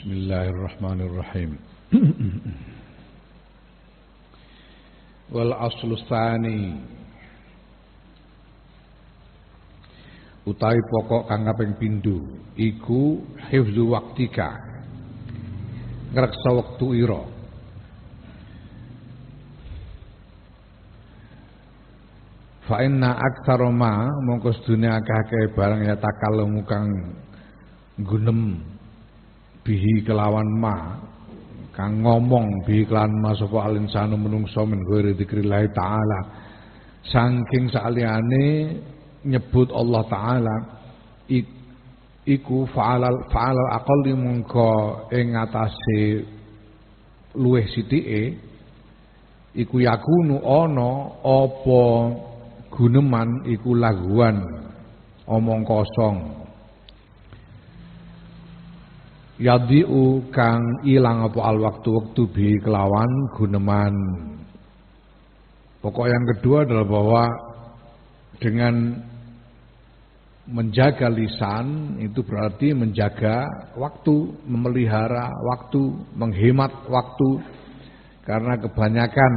Bismillahirrahmanirrahim. Wal aslu tsani utawi pokok kang kaping pindho iku hifzu waqtika, ngreksa wektu ira. Fa inna aktsara ma mongko sedune akeh-akeh barang ya takallamu kang gunem bihi kelawan ma, kang ngomong bihi kelawan ma sapa alinsanu menungso men ghairi dzikrillah taala, saking saliyane nyebut Allah taala iku fa'alal aqalli mongko ing atase luweh sithike iku yakunu ana apa guneman iku laguan omong kosong. Yadiu kang ilang apa al waktu bi kelawan guneman. Pokok yang kedua adalah bahwa dengan menjaga lisan itu berarti menjaga waktu, memelihara waktu, menghemat waktu. Karena kebanyakan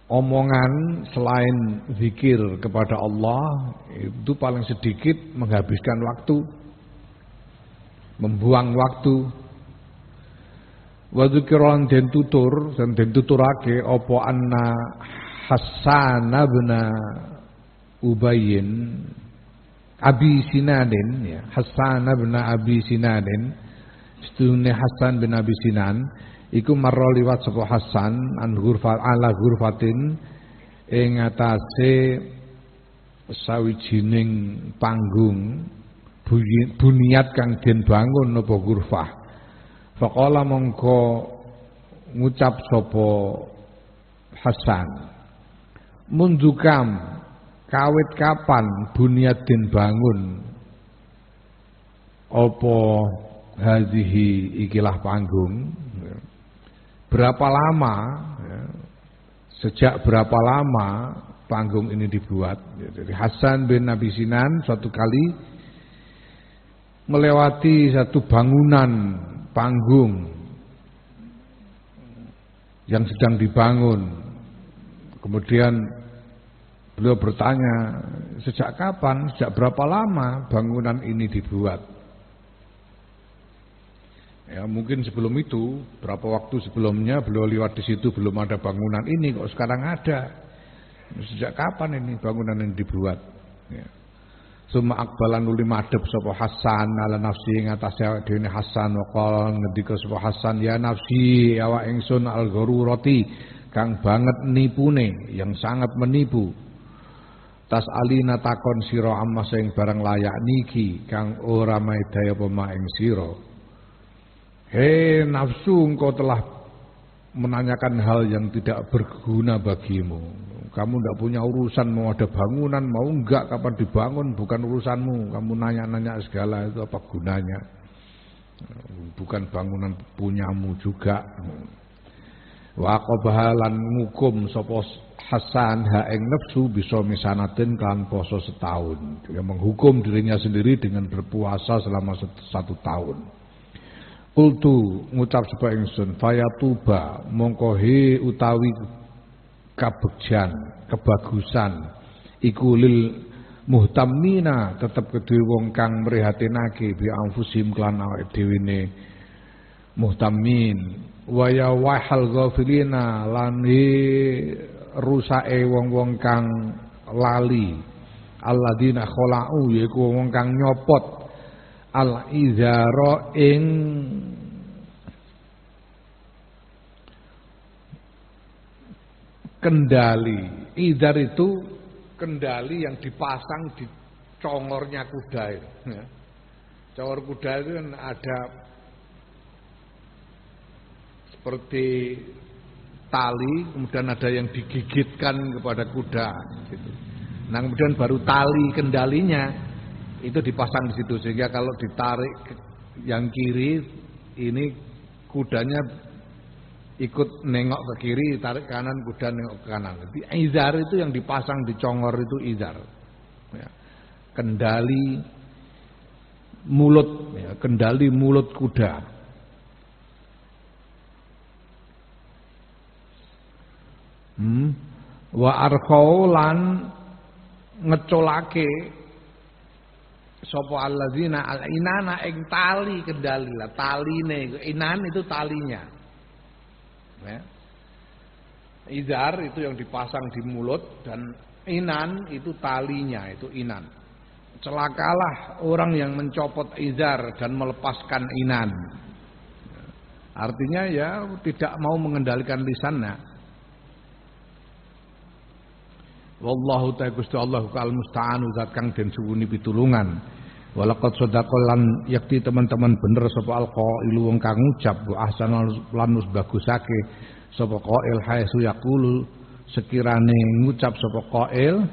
omongan selain zikir kepada Allah itu paling sedikit menghabiskan waktu, membuang waktu. Wa dzikran den tutur dan den tuturake apa anna Hasan bin Ubayyin Abi Sinanin, ya, Hasan bin Abi Sinanin, sedune Hasan bin Abi Sinan iku marra liwat sapa Hasan an ghurfat ala ghurfatin ing atase sawijining panggung buniat kang den bangun napa ghurfah. Faqala mongko ngucap sapa Hasan, mundzukam kawit kapan buniat den bangun apa hadhihi ikilah panggung, berapa lama, ya, sejak berapa lama panggung ini dibuat. Jadi Hasan bin Abi Sinan suatu kali melewati satu bangunan panggung yang sedang dibangun. Kemudian beliau bertanya, sejak kapan, sejak berapa lama bangunan ini dibuat? Ya, mungkin sebelum itu, berapa waktu sebelumnya beliau lewat di situ belum ada bangunan ini, kok sekarang ada. Sejak kapan ini bangunan ini dibuat? Ya. Suma akbalan nuli madhep sapa Hasan ala nafsi ing atase awake dhewe Hasan waqala ngendika sapa Hasan, ya nafsi awak ingsun al gharurati kang banget nipune, yang sangat menipu. Tas alina takon sira amma sing barang layak niki kang ora maedaya apa mak ing sira. Hei nafsu, engkau telah menanyakan hal yang tidak berguna bagimu. Kamu tidak punya urusan, mau ada bangunan, mau enggak, kapan dibangun, bukan urusanmu. Kamu nanya-nanya segala, itu apa gunanya? Bukan bangunan punyamu juga. Wa qabahalan ngukum sapa Hasan ha ing nafsu bisa misanatin kan poso setahun. Dia menghukum dirinya sendiri dengan berpuasa selama 1 tahun. Kultu ngucap sapa ingsun fayatuba mongko he utawi kabegjan kebagusan iku lil muhtammina tetep kedue wong kang mrihatinake bi anfusim klan awake dhewe ne muhtammin wa ya wahal ghafilina lan rusake wong-wong kang lali alladzina khala'u yaiku wong kang nyopot al izara ing kendali. Izar itu kendali yang dipasang di congornya kuda itu, ya. Congor kuda itu kan ada seperti tali, kemudian ada yang digigitkan kepada kuda gitu. Nah kemudian baru tali kendalinya itu dipasang di situ, sehingga kalau ditarik yang kiri ini kudanya ikut nengok ke kiri, tarik kanan kuda nengok ke kanan. Jadi izar itu yang dipasang di congor itu izar. Ya. Kendali mulut, ya, kendali mulut kuda. Wa arkhau lan ngecolake sapa alladzina al-inana ing tali kendali lah, taline inan itu talinya. Ya. Izar itu yang dipasang di mulut dan inan itu talinya, itu inan. Celakalah orang yang mencopot izar dan melepaskan inan. Artinya ya tidak mau mengendalikan lisannya. Wallahu ta'ala Gusti Allah kal musta'an zat kang den suwuni pitulungan. Walaqad sadaqal lan yakti teman-teman bener sapa alqailu wong kang ngucap wa ahsanal lan bagusake sapa qail haitsu yaqulu sekirane ngucap sapa qail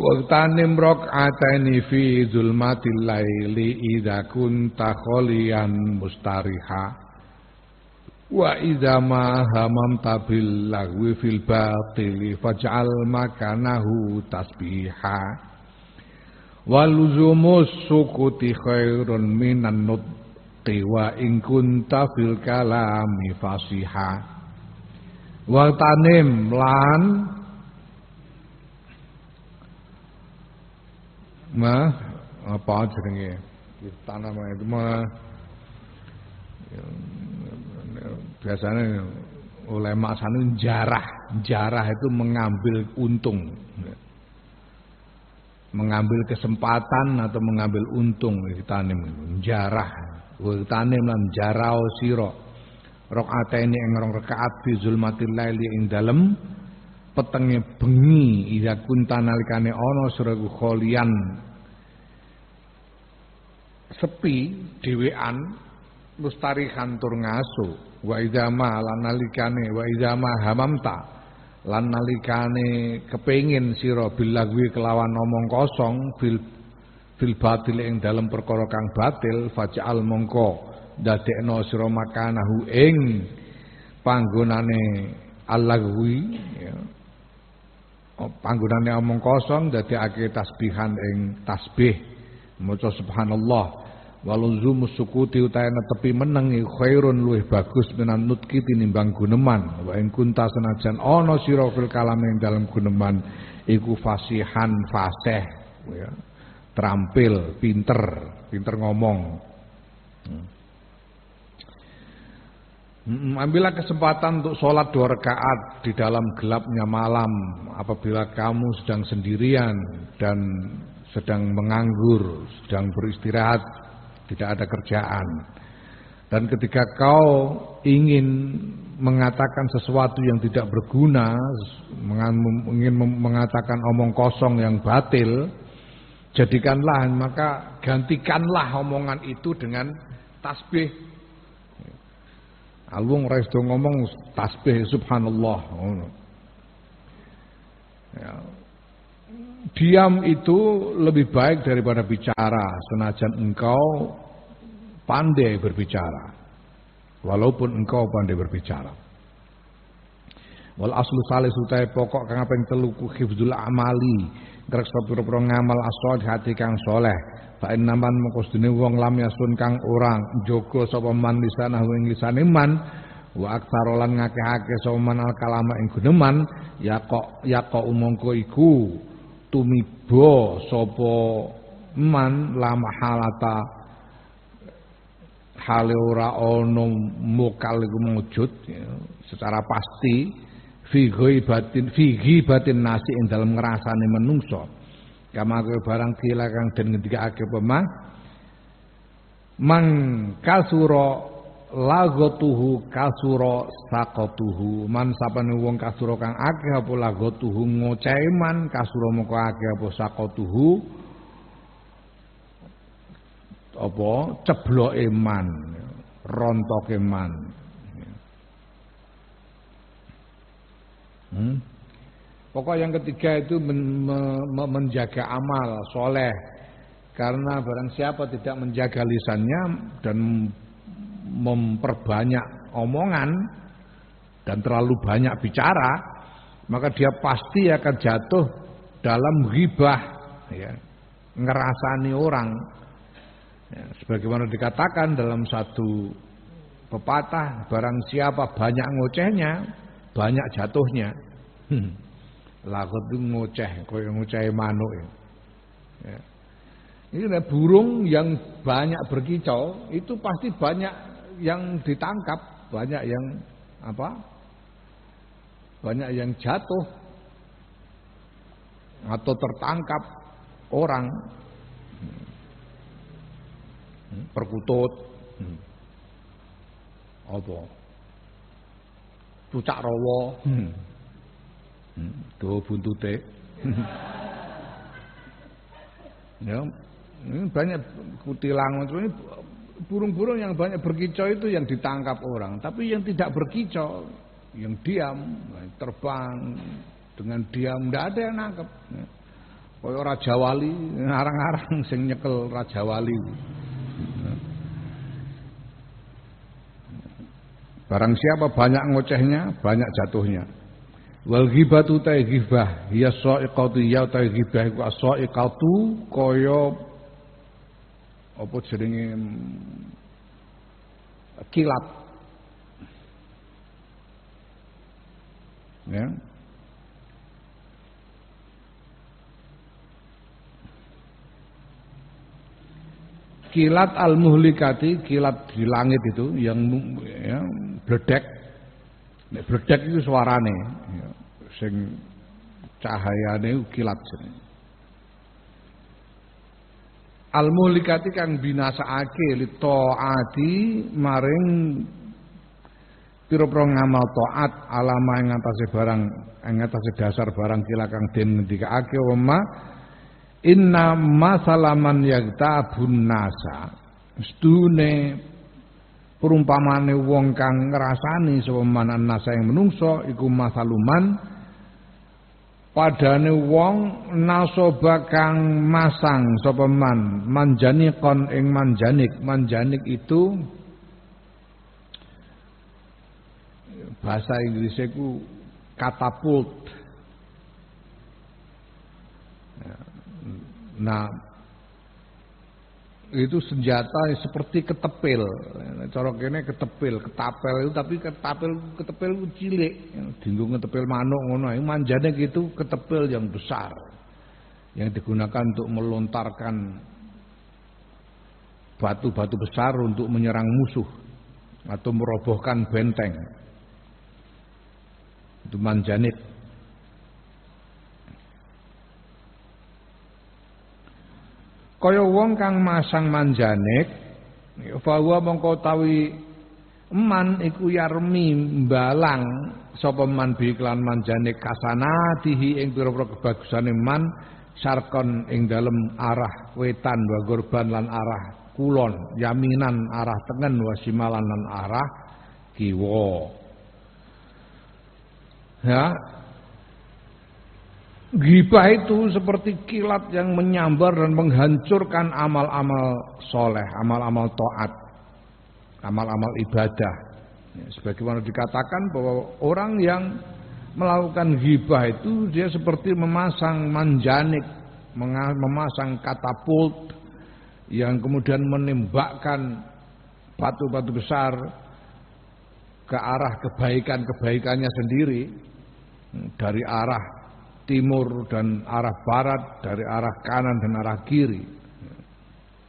waqtanim raq'ataini fi zulmatil laili idza kunta khalian mustariha wa idza ma hamamta bil lagwi fil batili faj'al makanahu tasbiha waluzumus sukuti khairun minan nutqi wa in kunta fil kalami fasiha waqtanim lan apa jenenge tanam itu biasanya ulama sana jarah itu mengambil untung, mengambil kesempatan atau mengambil untung tanim jarah tanim lan jarao sira rakaataini ing rong rakaat fi zulmatil laili ing dalem petenge bengi idza kunta nalikane ana sira kholian sepi dhewean mustarihan tur ngaso wa idza ma lan nalikane wa idza ma hamamta lan nalikane kepengin sira bilagwi kelawan omong kosong fil batil ing dalem perkara kang batil faj'al mongko dadekno sira makanahu ing panggonane alagwi ya. Panggonane omong kosong dadekake tasbihan ing tasbih maca subhanallah waluzum sukuti utahe netepi meneng khairun luwih bagus minan nutki tinimbang guneman wa ing kunta senajan ana sira fil kalam ing dalem guneman iku fasihan fasih ya terampil pinter ngomong. Ambillah kesempatan untuk sholat 2 rakaat di dalam gelapnya malam apabila kamu sedang sendirian dan sedang menganggur, sedang beristirahat, tidak ada kerjaan. Dan ketika kau ingin mengatakan sesuatu yang tidak berguna, ingin mengatakan omong kosong yang batil, jadikanlah, maka gantikanlah omongan itu dengan tasbih. Alwung ora iso ngomong tasbih subhanallah. Ya. Diam itu lebih baik daripada bicara senajan engkau pandai berbicara. Walaupun engkau pandai berbicara. Wal aslu salis utahe pokok kang kaping 3 ku hifdzul amali, ngreksa pira-pira ngamal as-shalih hati kang saleh. Fa innaman mengko sedene wong lam yasun kang ora njaga sapa man lisanahu ing lisane man wa aksarolan ngakeh-akeh sapa man al kalama ing guneman ya kok umangka iku tumiba sapa man la mahalata hale ora ana mokal iku mujud ya, secara pasti fi ghibatin nasi ing dalem ngrasane menungso kama barang kila kang den ngendikake pemah man kasura lagotuhu kasura saqatuhu man sapane wong kasura kang akeh apa lagotuhu ngocehe man kasura moko akeh apa saqatuhu apa cebloke man rontoke man Pokok yang ketiga itu menjaga amal soleh. Karena barang siapa tidak menjaga lisannya dan memperbanyak omongan, dan terlalu banyak bicara, maka dia pasti akan jatuh dalam ghibah, ya, ngerasani orang. Ya, sebagaimana dikatakan dalam satu pepatah, barang siapa banyak ngocehnya, banyak jatuhnya. Lagut itu ngoceh, koyo ngoceh manuk. Ya. Ini burung yang banyak berkicau itu pasti banyak yang ditangkap, banyak yang banyak yang jatuh atau tertangkap orang. Perkutut, apa? Cucak rawa, tuh buntute. Ya, ini banyak kutilang, ini burung-burung yang banyak berkicau itu yang ditangkap orang, tapi yang tidak berkicau, yang diam, terbang dengan diam, tidak ada yang nangkep. Kaya Raja Wali, ngarang-ngarang sing nyekel Raja Wali. Barang siapa banyak ngocehnya, banyak jatuhnya. Wal ghibatu ta ghibah, ya sa'iqatu ya ta ghibah iku sa'iqatu kaya apa jenenge kilat. Ya. Kilat al-muhlikati, kilat di langit itu yang ya, bledek. Nek bledek itu suarane, ya, sing cahayane kilat jenenge. Al-muhlikati kang binasaake li taati maring pira-pira ngamal taat alama ing atase barang ing atase dasar barang kila kang den ngendikake wema inna masalaman yagtabun nasa stune perumpamane wong kang ngrasani sapa manan nasa ing menungso iku masaluman padane wong nasoba kang masang sapa man manjanikon ing manjanik itu bahasa Inggrisnya ku katapult. Nah, itu senjata seperti ketepil. Cara kene ketepil, ketapel itu tapi ketepil itu cilik. Dinggo ketepil manuk ngono. Manjane gitu ketepil yang besar yang digunakan untuk melontarkan batu-batu besar untuk menyerang musuh atau merobohkan benteng. Itu manjanik. Kaya wong kang masang manjanik bahwa mongko tawi eman iku yarmi mbalang sapa man bi iklan manjanik kasanatihi ing pira-pira kebagusane man sarkon ing dalem arah wetan wa gurban lan arah kulon yaminan arah tengen wa simalan lan arah kiwa. Ya, ghibah itu seperti kilat yang menyambar dan menghancurkan amal-amal soleh, amal-amal taat, amal-amal ibadah. Ya, sebagaimana dikatakan bahwa orang yang melakukan ghibah itu dia seperti memasang manjanik, memasang katapult yang kemudian menembakkan batu-batu besar ke arah kebaikan-kebaikannya sendiri. Dari arah timur dan arah barat, dari arah kanan dan arah kiri,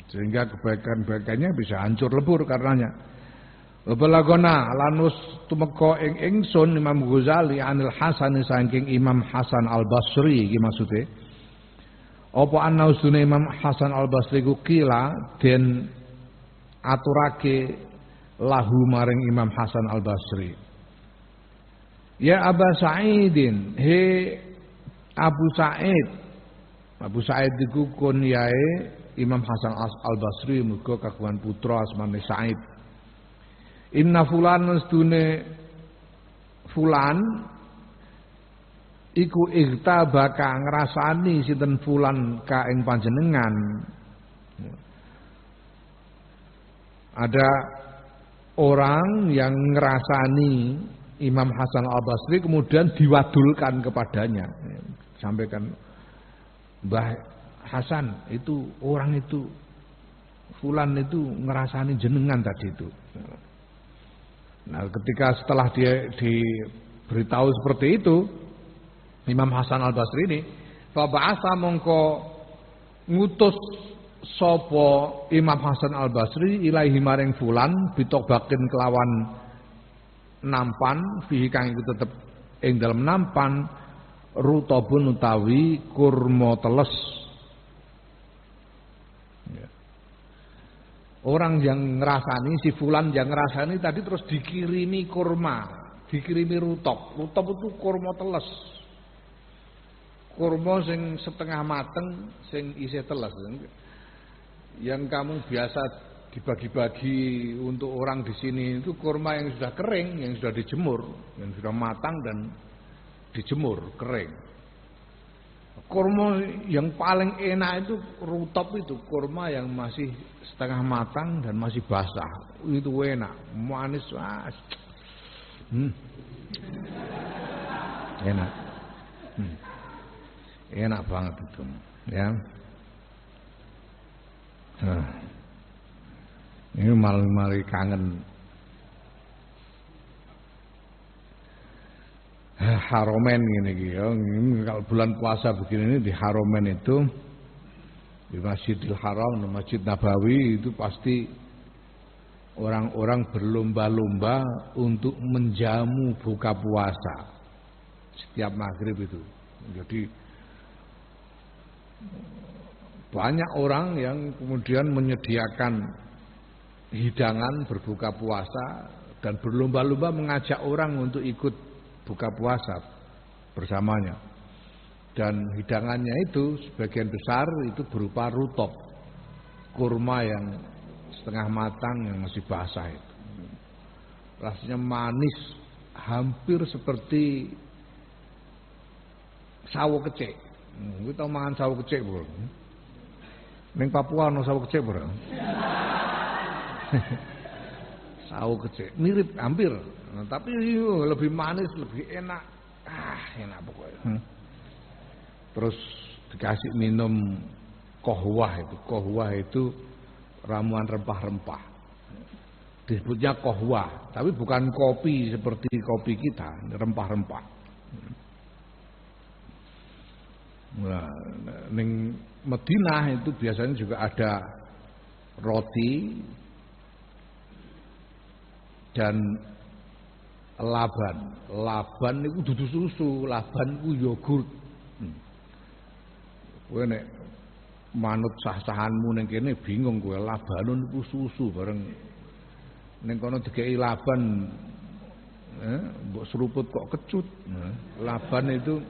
sehingga kebaikan-kebaikannya bisa hancur lebur karenanya. Balagona lanus tumeka ing ingsun Imam Ghazali anil Hasan saking Imam Hasan Al Basri iki maksude. Apa ana usune Imam Hasan Al Basri ku kila den aturake lahu maring Imam Hasan Al Basri. Ya Aba Sa'idin, he Abu Sa'id. Abu Sa'id iku kunyae Imam Hasan Al Basri muga kagungan putra asmane Sa'id. Inna fulan sedune fulan iku igtabaka ngrasani sinten fulan ka ing panjenengan. Ada orang yang ngrasani Imam Hasan Al-Basri kemudian diwadulkan kepadanya. Sampaikan, Mbah Hasan itu orang itu fulan itu ngerasani jenengan tadi itu. Nah, ketika setelah dia diberitahu seperti itu, Imam Hasan Al-Basri ini fa ba'asa mongko ngutus sapa Imam Hasan Al-Basri ilaihi maring fulan bitobakin kelawan nampan fihi kang iku tetep ing dalem nampan rutabun utawi kurma teles. Ya. Orang yang ngerasani, si fulan yang ngerasani tadi terus dikirimi kurma, dikirimi rutab. Rutab itu kurma teles. Kurma sing setengah mateng, sing isih teles. Yang kamu biasa dibagi-bagi untuk orang di sini itu kurma yang sudah kering, yang sudah dijemur, yang sudah matang dan dijemur kering. Kurma yang paling enak itu rutab itu, kurma yang masih setengah matang dan masih basah. Itu enak, manis, enak, enak banget itu, ya. Ini malah kangen Haromen gini ya. Kalau bulan puasa begini ini di Haromen itu di Masjidil Haram, di Masjid Nabawi itu pasti orang-orang berlomba-lomba untuk menjamu buka puasa setiap maghrib itu. Jadi banyak orang yang kemudian menyediakan hidangan berbuka puasa dan berlomba-lomba mengajak orang untuk ikut buka puasa bersamanya. Dan hidangannya itu sebagian besar itu berupa rutab, kurma yang setengah matang yang masih basah itu. Rasanya manis, hampir seperti sawo kecek. Kita mangan sawo kecek, Bro. Ning Papua ana sawo kecek, Bro. Sawo kecek, mirip hampir, nah, tapi lebih manis, lebih enak. Enak pokoknya. Terus dikasih minum kohwah itu. Kohwah itu ramuan rempah-rempah. Disebutnya kohwah, tapi bukan kopi seperti kopi kita, rempah-rempah. Nah, ning Madinah itu biasanya juga ada roti dan laban. Laban itu dudu susu, laban itu yogurt. Kowe nek manut sah-sahanmu ning kene bingung kowe, labanun iku susu bareng ning kono dikeki laban mbok seruput kok kecut. Laban itu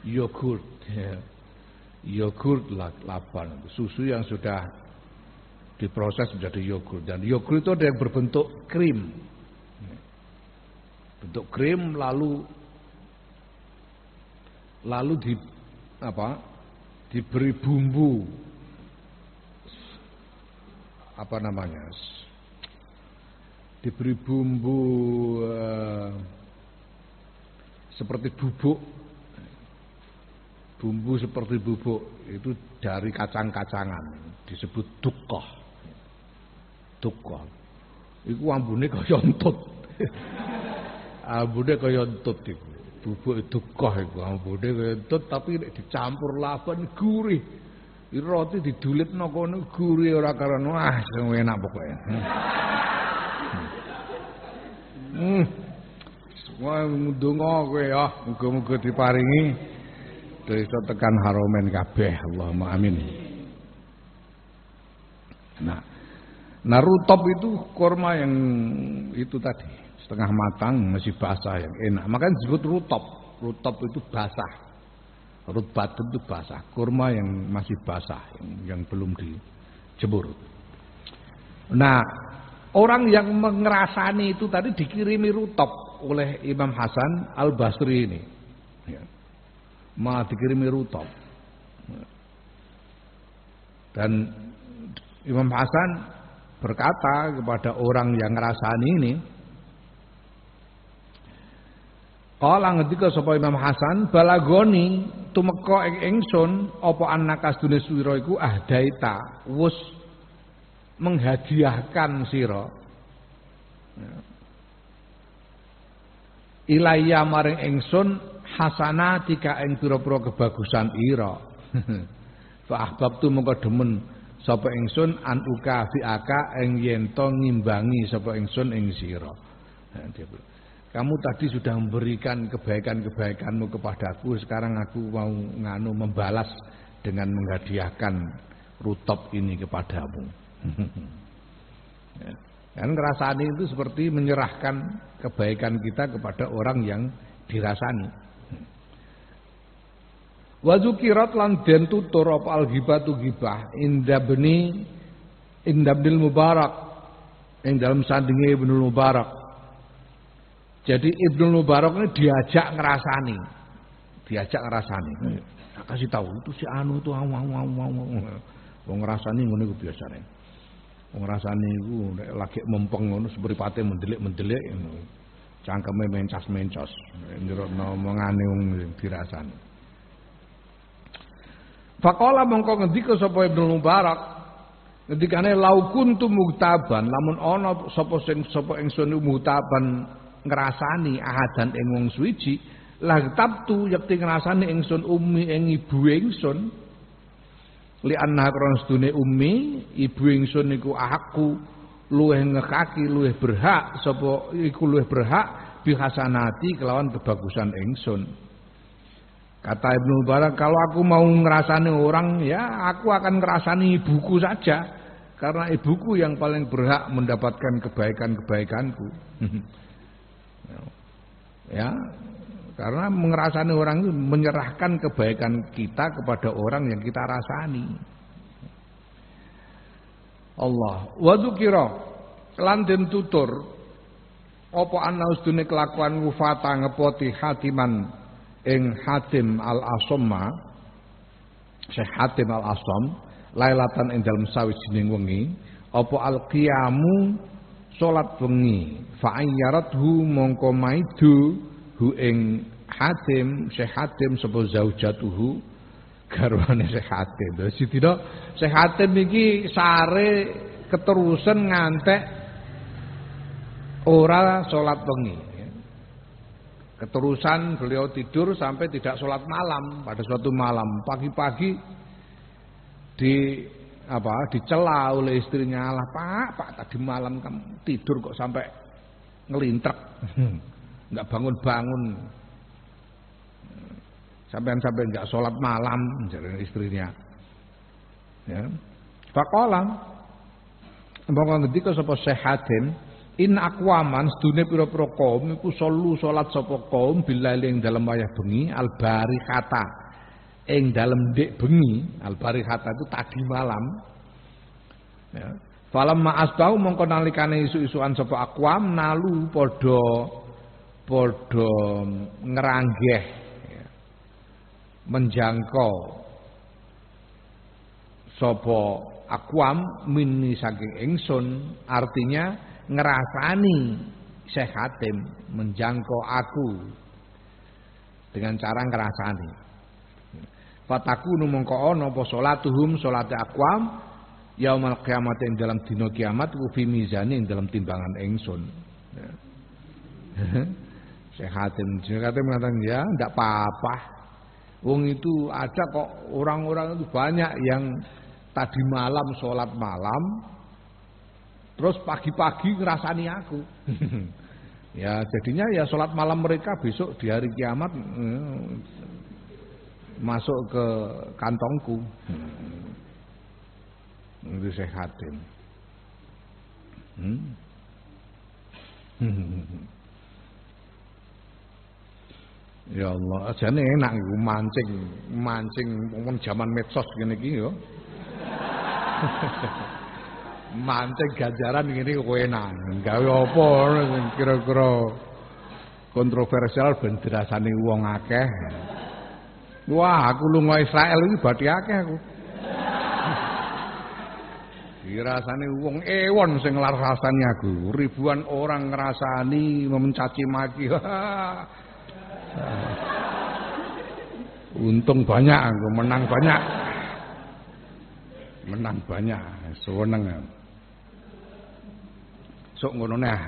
yogurt. Yogurt laban, susu yang sudah diproses menjadi yogurt. Dan yogurt itu ada yang berbentuk krim. Bentuk krim lalu diberi bumbu diberi bumbu seperti bubuk. Bumbu seperti bubuk itu dari kacang-kacangan disebut dukoh. Dukoh. Iku ambune kaya entut. Ambune kaya entut iku. Bubuk dukoh iku ambune kaya entut tapi nek dicampur laban gurih. Roti didulitno kono gurih ora karono sing enak pokoke. Semua ndonga kowe ya, muga-muga diparingi iso tekan Haromen kabeh, Allahumma amin. Nah rutab itu kurma yang itu tadi setengah matang masih basah yang enak, makanya disebut rutab. Rutab itu basah, rutbat itu basah, kurma yang masih basah yang belum dijemur. Nah orang yang mengerasani itu tadi dikirimi rutab oleh Imam Hasan Al-Basri ini, ya. Malah dikirimi rutab. Dan Imam Hasan berkata kepada orang yang ngerasani ini, Kala ngendika sapa Imam Hasan balagoni tumeka ing ingsun apa annaka sedune swira iku ahdaita wus menghadiahkan sira ilaiya maring ingsun hasanatika ing pira-pira kebagusan ira fa ahbabtu mengko demen sapa ingsun an uka fi aka ing yen to ngimbangi sapa ingsun ing sira. Kamu tadi sudah memberikan kebaikan-kebaikanmu kepadaku, sekarang aku mau membalas dengan menghadiahkan rutop ini kepadamu. Kan ngerasani itu seperti menyerahkan kebaikan kita kepada orang yang dirasani. Wa zukirat lan den tutur apa al-ghibatu ghibah indabnil Mubarak ing dalam sandinge Ibnu Mubarak. Jadi Ibnu Mubarak ini diajak ngerasani. Kasih tahu itu si anu itu wong ngrasani ngono iku biasane. Wong ngrasani iku nek lagi mempeng ngono mripate mendelik-mendelik ngono. Cangkeme mencas-mencos. Njerokno omongane wong dirasani. Faqala mongko ngendika sapa Ibnu Mubarak ngendikane lau kuntu muktaban lamun ana sapa ingsun muktaban ngrasani ahadan ing wong suwiji lah tabtu yakti ngrasani ingsun ummi ing ibu ingsun li anna kron sedune ummi ibu ingsun niku aku luweh ngekaki luweh berhak sapa iku luweh berhak bihasanati kelawan kebagusan ingsun. Kata Ibnu Mubarak, kalau aku mau ngerasani orang, ya aku akan ngerasani ibuku saja. Karena ibuku yang paling berhak mendapatkan kebaikan-kebaikanku. Ya, karena mengerasani orang itu menyerahkan kebaikan kita kepada orang yang kita rasani. Allah. Wa dzukira lan den tutur apa ana usdune kelakuan wufata ngepoti hatiman ing Hatim al-Asamma Syekh Hatim al-Asam lailatan ing dalem sawijining wengi apa al-qiyamu salat wengi fa ayyarathu mongko maidu hu ing Hatim Syekh Hatim sapa zaujatuhu garwane Syekh Hatim. Dadi tidak Syekh Hatim iki sare keterusan ngantek ora salat wengi. Keterusan beliau tidur sampai tidak sholat malam. Pada suatu malam pagi-pagi dicela oleh istrinya, "Lah Pak, tadi malam kamu tidur kok sampai ngelintrek, nggak bangun-bangun, sampai nggak sholat malam," jadi istrinya. Ya. Faqala mbok ngendika sapa Syekh Hatim in aqwaman sedune pira-pira kaum iku salat sapa kaum billail ing dalem wayah bengi al-barikata ing dalem ndek bengi al-barikata itu tadi malam ya falamma asbau mongko nalikane isu-isuan sapa aqwam nalu padha ngranggeh ya. Menjangkau sapa aqwam minni saking ingsun artinya ngerasani Syekh Hatim menjangkau aku dengan cara ngerasani. Fatakunu mongko ana apa salatuhum salate aqwam yaumul qiyamah ing dalam dina kiamat ku fi mizani ing dalam timbangan ingsun. Syekh Hatim mengatakan ya ndak apa-apa. Wong itu ada kok orang-orang itu banyak yang tadi malam salat malam terus pagi-pagi ngerasani aku. Ya jadinya ya sholat malam mereka besok di hari kiamat masuk ke kantongku. Itu Syekh Hatim. Ya Allah, ajane enak iku mancing wong zaman medsos ngene iki yo. Mancing ganjaran ngene kok enak. Gawe apa sing kira-kira kontroversial ben dirasani wong akeh. Wah, aku lunga Israel iki bathi akeh aku. Dirasani wong ewon sing nglarasani aku. Ribuan orang ngrasani mencaci maki. Untung banyak, menang banyak. Menang banyak, seneng. Sok ngono neh.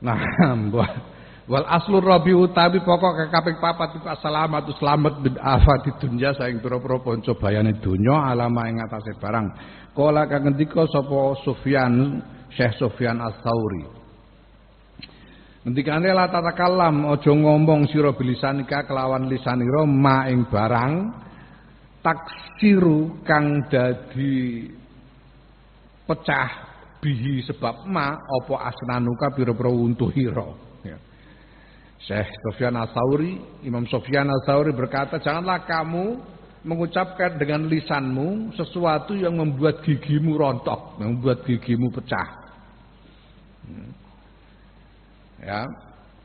Nah, wal aslur rabi utawi pokok kaping 4 iku assalamatu slamet bin afati dunya saing pira-pira panca bayane donya alama ing atase barang. Kala kang ngendika sapa Sufyan, Syekh Sufyan Ats-Tsauri. Ngendikane la tatakallam aja ngomong sira bilisanika kelawan lisanira ma ing barang taksiru kang dadi pecah bihi sebab ma apa asnanuka pira-pira untuhira. Ya. Syekh Sufyan Ats-Tsauri, Imam Sufyan Ats-Tsauri berkata, janganlah kamu mengucapkan dengan lisanmu sesuatu yang membuat gigimu rontok, membuat gigimu pecah.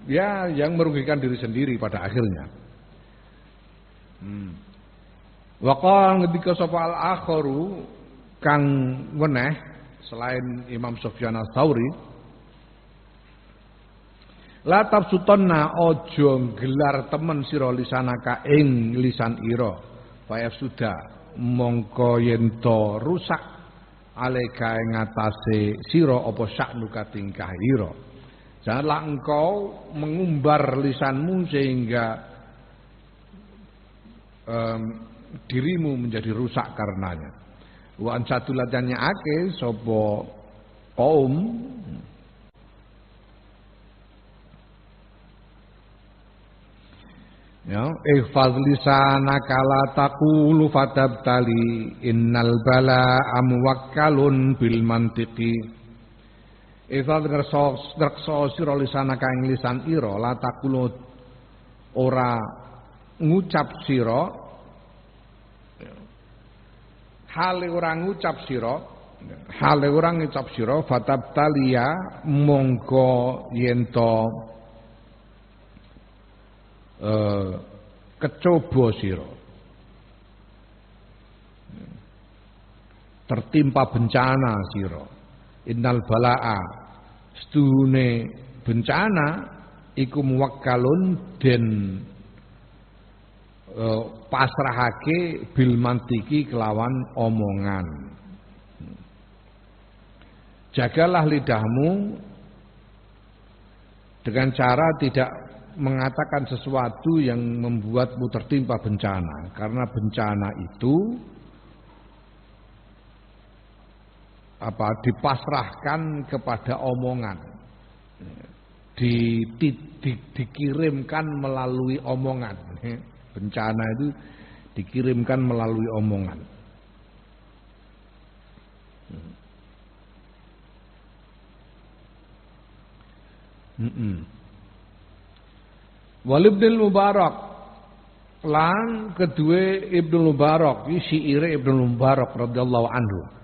Ya, yang merugikan diri sendiri pada akhirnya. Wa qala ngendika sapa al-akharu kang weneh selain Imam Sufyan Ats-Tsauri, la tabsutanna aja gelar temen sira lisanaka ing lisan ira. Fayaf sudah mongko yen to rusak alaika ing atase sira apa saknuka tingkah ira. Janganlah engkau mengumbar lisanmu sehingga dirimu menjadi rusak karenanya. Wa ansatulatannya ake sapa kaum ya ihfaz lisanaka la taqulu fatabtali innal bala amwakkalun bil mantiqi. Ihfaz ngerso sira lisanaka ing lisan ira la taqulu ora ngucap sira hale ora ngucap sira fatabtaliya mongko yen to kecoba sira tertimpa bencana sira innal balaa stune bencana iku muwakkalun den pasrahake bil mantiki kelawan omongan. Jagalah lidahmu dengan cara tidak mengatakan sesuatu yang membuatmu tertimpa bencana, karena bencana itu dipasrahkan kepada omongan, dikirimkan melalui omongan. Bencana itu dikirimkan melalui omongan. Wal Ibnul Mubarak lan kedua Ibnul Mubarak, iki syaire Ibnul Mubarak radhiyallahu anhu.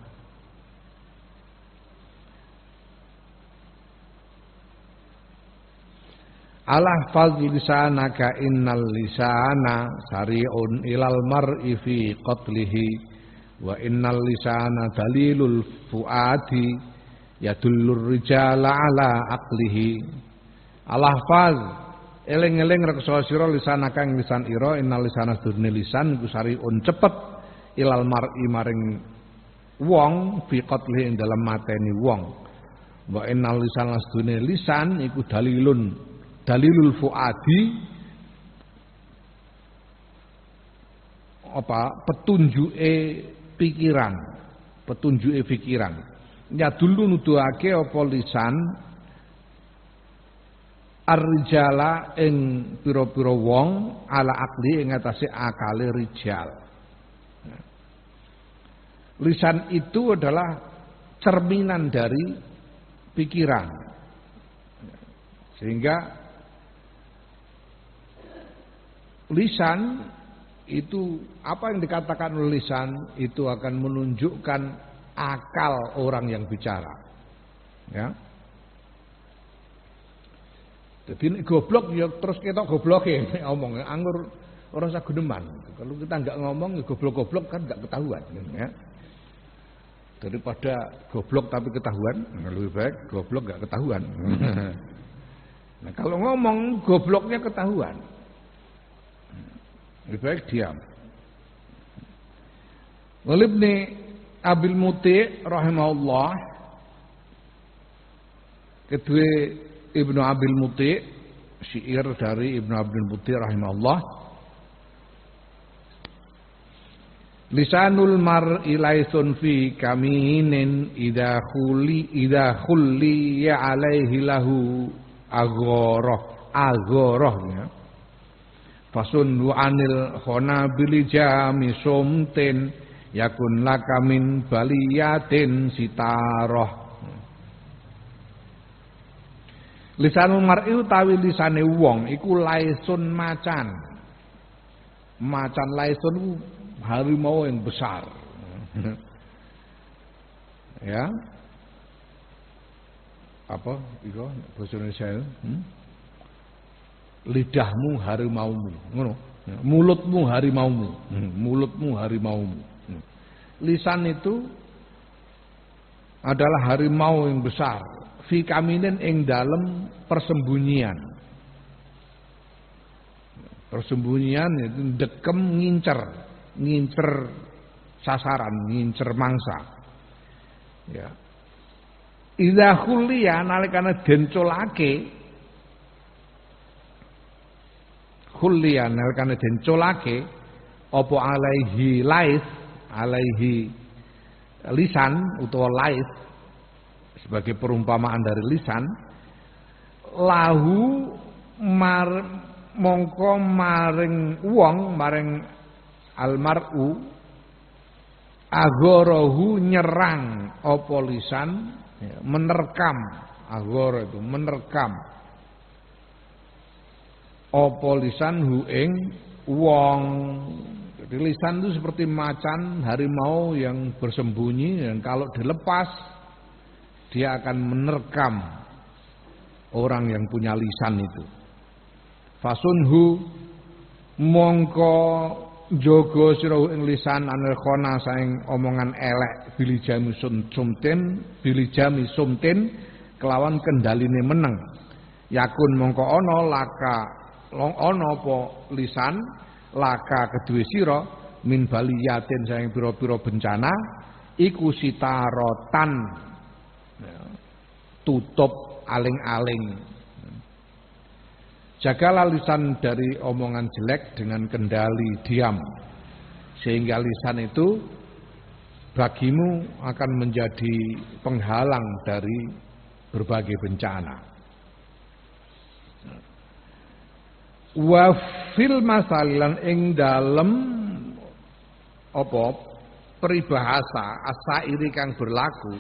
Alah fadhi lisanaka innal lisana sari'un ilal mar'i fi qatlihi wa innal lisana dalilul fuadi yadullur rijala ala aqlihi. Alah fadh eling-eling reksa sira lisanaka ing lisan ira innal lisana sedurunge lisan iku sari'un cepet ilal mar'i maring wong fi qatlihi ing dalem mateni wong. Wa innal lisana sedurunge lisan iku dalilul fuadi petunjuke pikiran, ya dulu nuduhake apa lisan ar-rijala ing pira-pira wong ala akli ing atase akale rijal. Lisan itu adalah cerminan dari pikiran, sehingga lisan itu, apa yang dikatakan oleh lisan itu akan menunjukkan akal orang yang bicara. Ya. Jadi goblok ya terus kita gobloke ngomong anggur ora usah guneman. Kalau kita enggak ngomong ya goblok-goblok kan enggak ketahuan ya. Daripada goblok tapi ketahuan, lebih baik goblok gak ketahuan. Nah, kalau ngomong gobloknya ketahuan, lebih baik diam. Ibnu Abil Muti rahimahullah, kedua Ibnu Abil Muti, syair dari Ibnu Abil Muti rahimahullah, lisanul mar'i laisun fi kaminin idza khulli ya alaihi lahu aghoroh ya. Fasun wa anil khona bil jami sumtin yakun laka min baliyatin sitaroh. Lisanul mar'i utawi lisane wong iku laisun macan. Macan laisun harimau yang besar. Ya. Apa itu bahasa Indonesia? Lidahmu harimaumu, ngono. Mulutmu harimaumu, mulutmu harimaumu. Lisan itu adalah harimau yang besar. Fi kaminin ing dalem persembunyian. Persembunyian itu dekem ngincer sasaran, ngincer mangsa. Ya. Idza khuliya nalikane den colake, khuliya nalikane den colake apa alaihi lais, alaihi lisan utawa lais sebagai perumpamaan dari lisan, lahu mongko maring wong, maring almar'u agorohu nyerang apa lisan, ya, menerkam. Agoro itu menerkam apa lisan hu ing wong. Jadi lisan itu seperti macan harimau yang bersembunyi, dan kalau dilepas dia akan menerkam orang yang punya lisan itu. Fasunhu mongko jogo sira ing lisan anil khona saing omongan elek bilijami sumtin kelawan kendaline meneng. Yakun mongko ana laka ana apa lisan laka kedue sira min baliyatin saing pira-pira bencana iku sitarotan, tutup aling-aling. Jagalah lisan dari omongan jelek dengan kendali diam, sehingga lisan itu bagimu akan menjadi penghalang dari berbagai bencana. Wa fil masalan ing dalem apa peribahasa asairi kang berlaku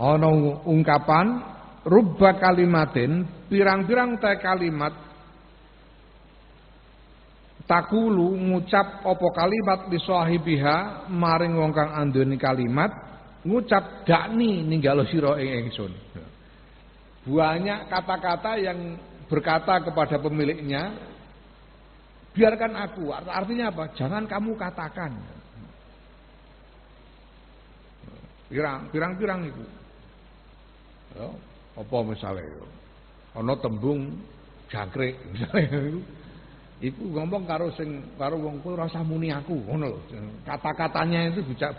ana ungkapan rubba kalimatin, pirang-pirang te kalimat takulu ngucap apa kalimat li sahibiha maring wong kang andoni kalimat ngucap dakni ninggalo sira ing ingsun. Banyak kata-kata yang berkata kepada pemiliknya, biarkan aku. Artinya apa? Jangan kamu katakan. Pirang-pirang itu. Ya, apa misalnya ana tembung jangkrik misalnya iku ngomong karo wong kuwi ora usah muni aku ngono lho. Kata-katanya itu bisa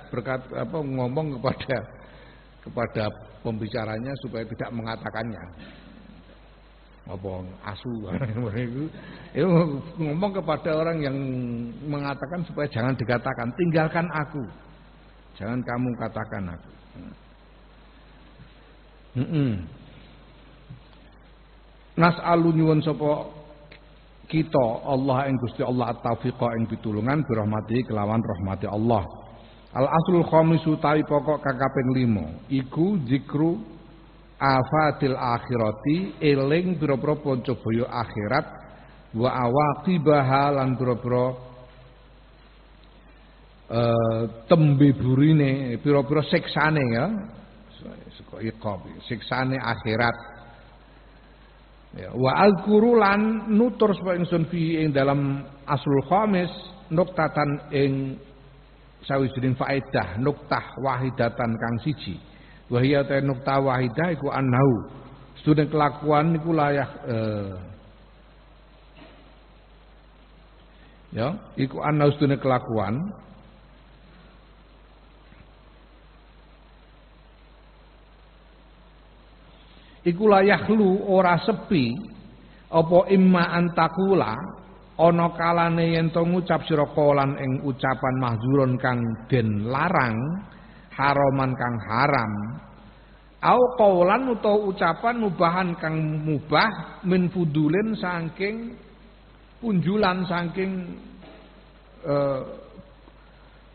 ngomong kepada pembicaranya supaya tidak mengatakannya. Apa asu itu ngomong kepada orang yang mengatakan supaya jangan dikatakan, tinggalkan aku. Jangan kamu katakan aku. Nas'alu nyuwun sapa kita Allah ing Gusti Allah at-taufiqa ing pitulungan bi rahmati kelawan rahmati Allah. Al aslul khamis utawi pokok kang kaping 5 iku zikru afatil akhirati, eling pira-pira pancobaya akhirat, wa awaqibaha lan pira-pira tembe burine, pira-pira siksane, ya iqab, siksane akhirat. Ya, wa azkuru lan nutur sapa ingsun fi ing dalam aslul khamis nuktatan ing sawijining faedah nuktah wahidatan kang siji. Wa hiya ta nuktah wahidah iku annahu sedune kelakuan niku layak ya, iku annahu sedune kelakuan iku layahlu ora sepi apa imma antakula ana kalane yen to ngucap sira kolan ing ucapan mahdzurun kang den larang haraman kang haram au qaulan utawa ucapan mubahan kang mubah min fudulin saking punjulan saking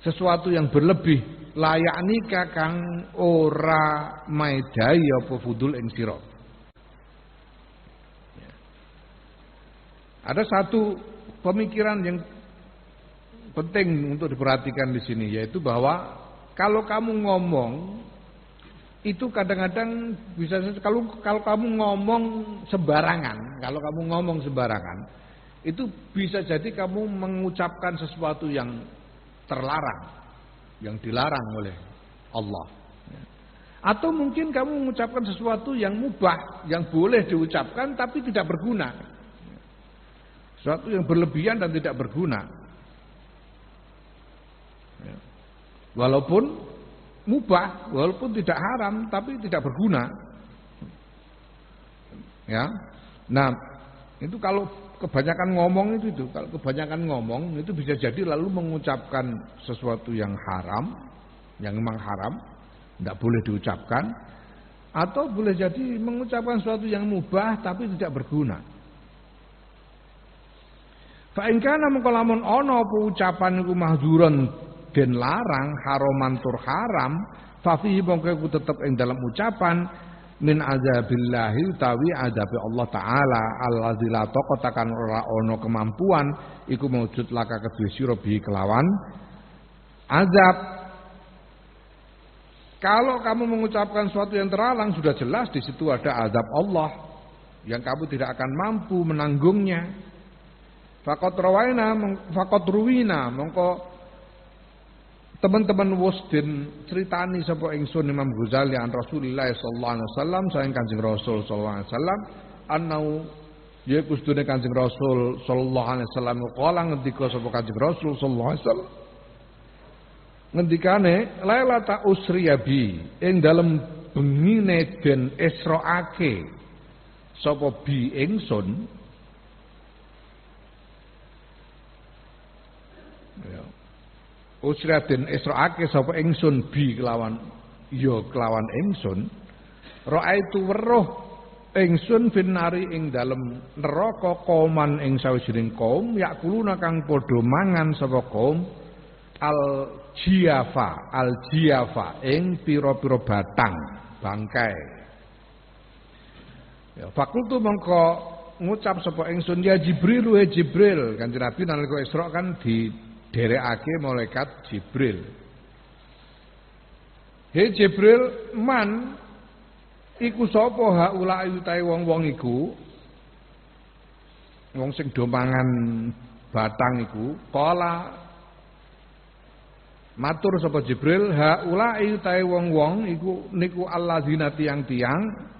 sesuatu yang berlebih layak nikah kang ora maedai apa fudul ing sira. Ada satu pemikiran yang penting untuk diperhatikan di sini, yaitu bahwa kalau kamu ngomong itu kadang-kadang bisa kalau kamu ngomong sembarangan, itu bisa jadi kamu mengucapkan sesuatu yang terlarang, yang dilarang oleh Allah. Atau mungkin kamu mengucapkan sesuatu yang mubah, yang boleh diucapkan tapi tidak berguna. Sesuatu yang berlebihan dan tidak berguna. Walaupun mubah, walaupun tidak haram tapi tidak berguna. Ya. Nah, itu kalau kebanyakan ngomong kalau kebanyakan ngomong itu bisa jadi lalu mengucapkan sesuatu yang haram, yang memang haram, tidak boleh diucapkan, atau boleh jadi mengucapkan sesuatu yang mubah tapi tidak berguna. Fa in kana mengko lamun ana apa ucapan iku mahdzurun den larang haraman tur haram, fa fihi mongko iku tetep ing dalam ucapan min azabillahi utawi azabi Allah taala allazi la taqata kan ora ana kemampuan iku maujud laka kedue sira bi kelawan azab. Kalau kamu mengucapkan sesuatu yang terlarang sudah jelas di situ ada azab Allah yang kamu tidak akan mampu menanggungnya. Faqat ruwina mongko teman-teman wis den critani sapa ingsun Imam Ghazali an Rasulillah sallallahu alaihi wasallam saking Kanjeng Rasul sallallahu alaihi wasallam annau ya kustune Kanjeng Rasul sallallahu alaihi wasallam kala ngendika sapa Kanjeng Rasul sallallahu alaihi wasallam ngendikane lailata usriyabi ing dalem bengine den israake sapa bi ingsun ya usraden israake sapa ingsun bi kelawan ingsun raaitu weruh ingsun finari ing dalem neraka kauman ing sawijining kaum yakuluna kang padha mangan sapa kaum al jiafa ing pira-pira batang bangkai ya fakultu mengko ngucap sapa ingsun ya Jibril Kanjeng Nabi nalika Isra kan di derekake malaikat Jibril. He Jibril man iku sapa haula utahe wong-wong iku wong sing do mangan batang iku kala matur sapa Jibril haula utahe wong-wong iku niku alladzina tiang-tiang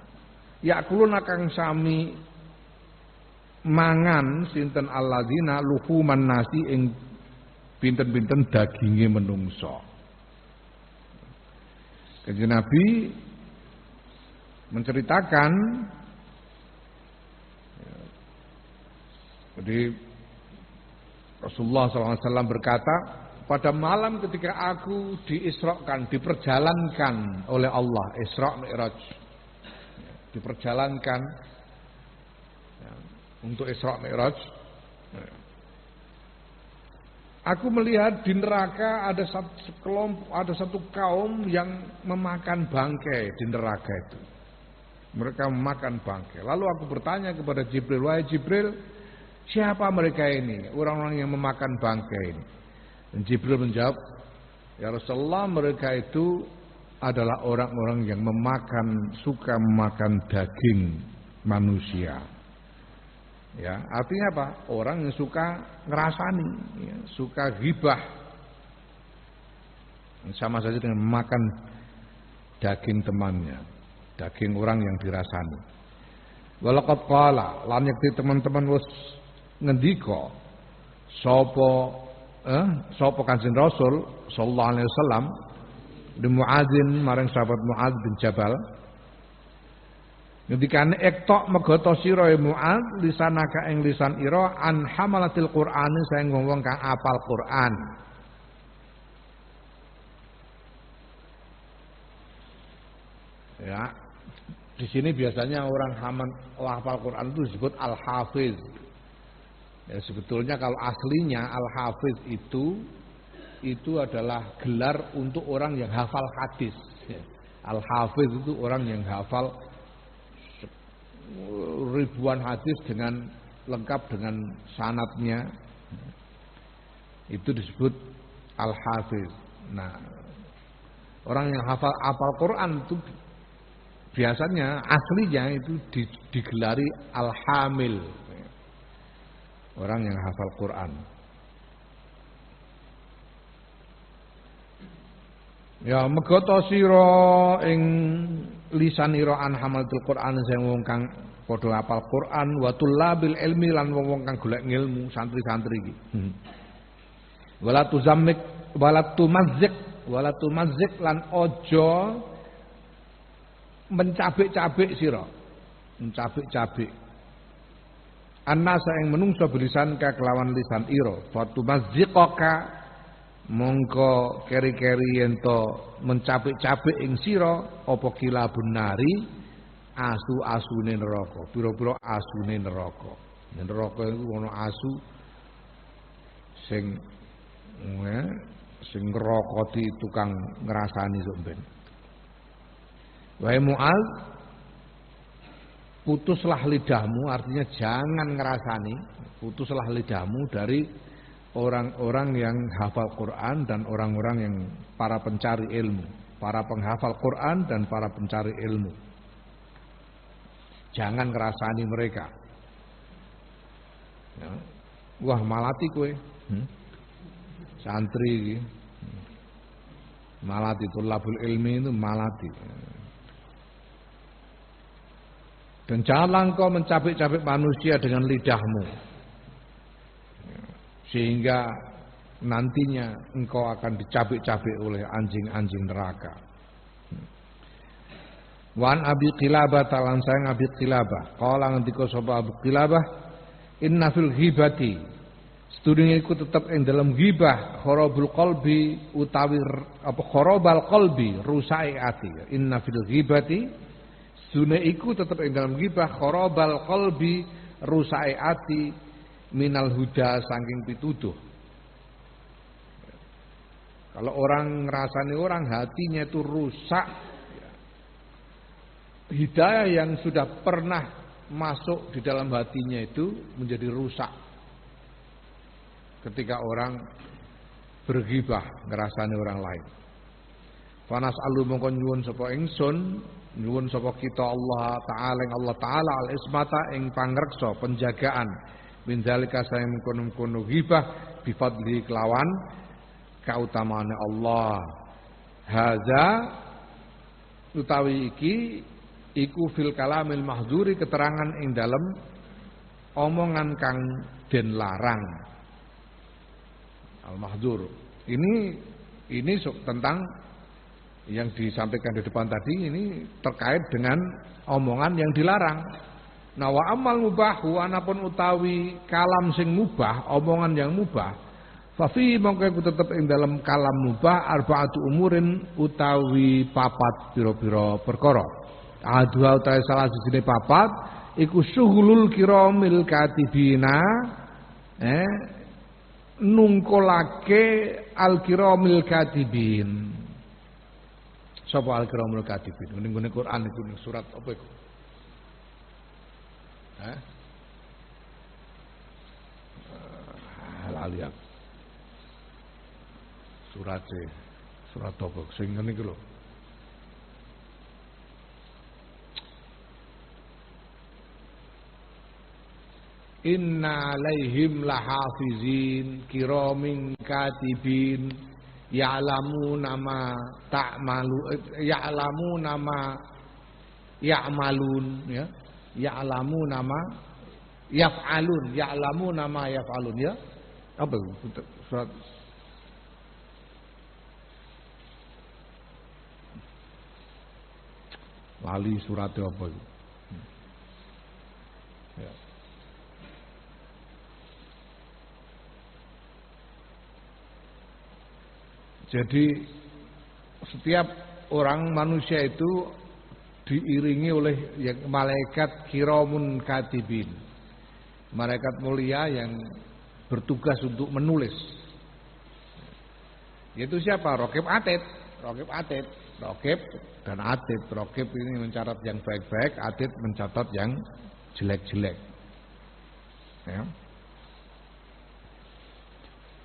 yakuluna kang sami mangan sinten alladzina luhuman nasi ing pinten-pinten daginge menungso. Kanjeng Nabi menceritakan jadi Rasulullah SAW berkata pada malam ketika aku diisrakan, diperjalankan oleh Allah, Isra Mi'raj, diperjalankan untuk Isra Mi'raj. Aku melihat di neraka ada satu kaum yang memakan bangkai di neraka itu. Mereka memakan bangkai. Lalu aku bertanya kepada Jibril, wahai Jibril, siapa mereka ini? Orang-orang yang memakan bangkai ini. Dan Jibril menjawab, ya Rasulullah, mereka itu adalah orang-orang yang suka memakan daging manusia. Ya, artinya apa? Orang yang suka ngerasani, ya, suka ghibah. Sama saja dengan makan daging temannya, daging orang yang dirasani. Walaqad qala lan yakti teman-teman wis ngendika sapa Kanjeng Rasul sallallahu alaihi wasallam di Muadzin maring sahabat Muadz bin Jabal ngendikane ektok megoto sira Muadz lisanaka ing lisan ira an hamalatil Qur'ani saeng wong kang apal Qur'an. Ya, di sini biasanya orang hafal Quran itu disebut al-hafiz. Ya, sebetulnya kalau aslinya al-hafiz itu adalah gelar untuk orang yang hafal hadis. Ya, al-hafiz itu orang yang hafal ribuan hadis dengan lengkap dengan sanadnya. Itu disebut al-hafiz. Nah, orang yang hafal Quran itu biasanya aslinya itu digelari al-hamil. Orang yang hafal Quran. Ya megoto sira ing lisan ira an hamalatil Quran sing wong kang padha hafal Quran wa tullabil ilmi lan wong kang golek ilmu santri-santri iki. Wala tuzammik wala tumazzik lan ojo mencabik-cabik sira. Mencabik-cabik. Annasa ing menungso bilisan ka kelawan lisan ira, fatumazziqaka mongko keri-keri yen to mencabik-cabik ing sira apa kilabun nari asu-asune neraka. Pira-pira asune neraka. Neraka iku ana asu sing ngrokoti tukang ngrasani sok ben. Wahai Mu'adz, putuslah lidahmu, artinya jangan ngerasani, putuslah lidahmu dari orang-orang yang hafal Quran dan orang-orang yang para pencari ilmu, para penghafal Quran dan para pencari ilmu. Jangan ngerasani mereka. Ya. Wah malati kowe, santri, malati tulabul ilmi itu malati. Dan janganlah engkau mencabik-cabik manusia dengan lidahmu, sehingga nantinya engkau akan dicabik-cabik oleh anjing-anjing neraka. Wan Abi Qilabah talan sayang Abi Qilabah qala ngendika sapa Abi Qilabah inna fil ghibati sedurunge iku tetep ing dalam ghibah kharabul qalbi utawi apa kharabal qalbi rusake ati. Inna fil ghibati sedune iku tetep ing dalam ghibah kharabal qalbi rusake ati minal huda saking pituduh. Kalau orang ngerasani orang hatinya itu rusak, hidayah yang sudah pernah masuk di dalam hatinya itu menjadi rusak ketika orang berghibah ngerasani orang lain. Fanas alu mongko nyuwun sapa ingsun, nyuwun sapa kita Allah Taala al-ismata ing pangreksa penjagaan min zalika saya mengkono-kono ghibah bifadli kelawan kautamaane Allah. Haza utawi iki iku fil kalamil mahdzuri keterangan ing dalem omongan kang den larang. Al-mahdzur. Ini tentang yang disampaikan di depan tadi ini terkait dengan omongan yang dilarang. Nah wa amal mubahu anapun utawi kalam sing mubah, omongan yang mubah, fa fi mongko iku tetep ing dalam kalam mubah arbaatu umurin utawi papat pira-pira perkara. Adua utawi salah sijine papat iku syughulul kiramil katibina nungkolake al-kiramil katibin. Sapa al-kiramul katibin? Ning Quran iku ning surat apa iku? Lali aku. Surat apa? Sing ngene iki lho. inna alaihim lahafizin kiramin katibin ya'lamuna ma ya'malun ya, ya'lamuna ma yaf'alun ya. Apa itu? Surat lali suratnya apa itu? Ya. Jadi setiap orang manusia itu diiringi oleh malaikat kiramun katibin, malaikat mulia yang bertugas untuk menulis. Yaitu siapa? Raqib Atid. Raqib dan Atid. Raqib ini mencatat yang baik-baik, Atid mencatat yang jelek-jelek. Ya.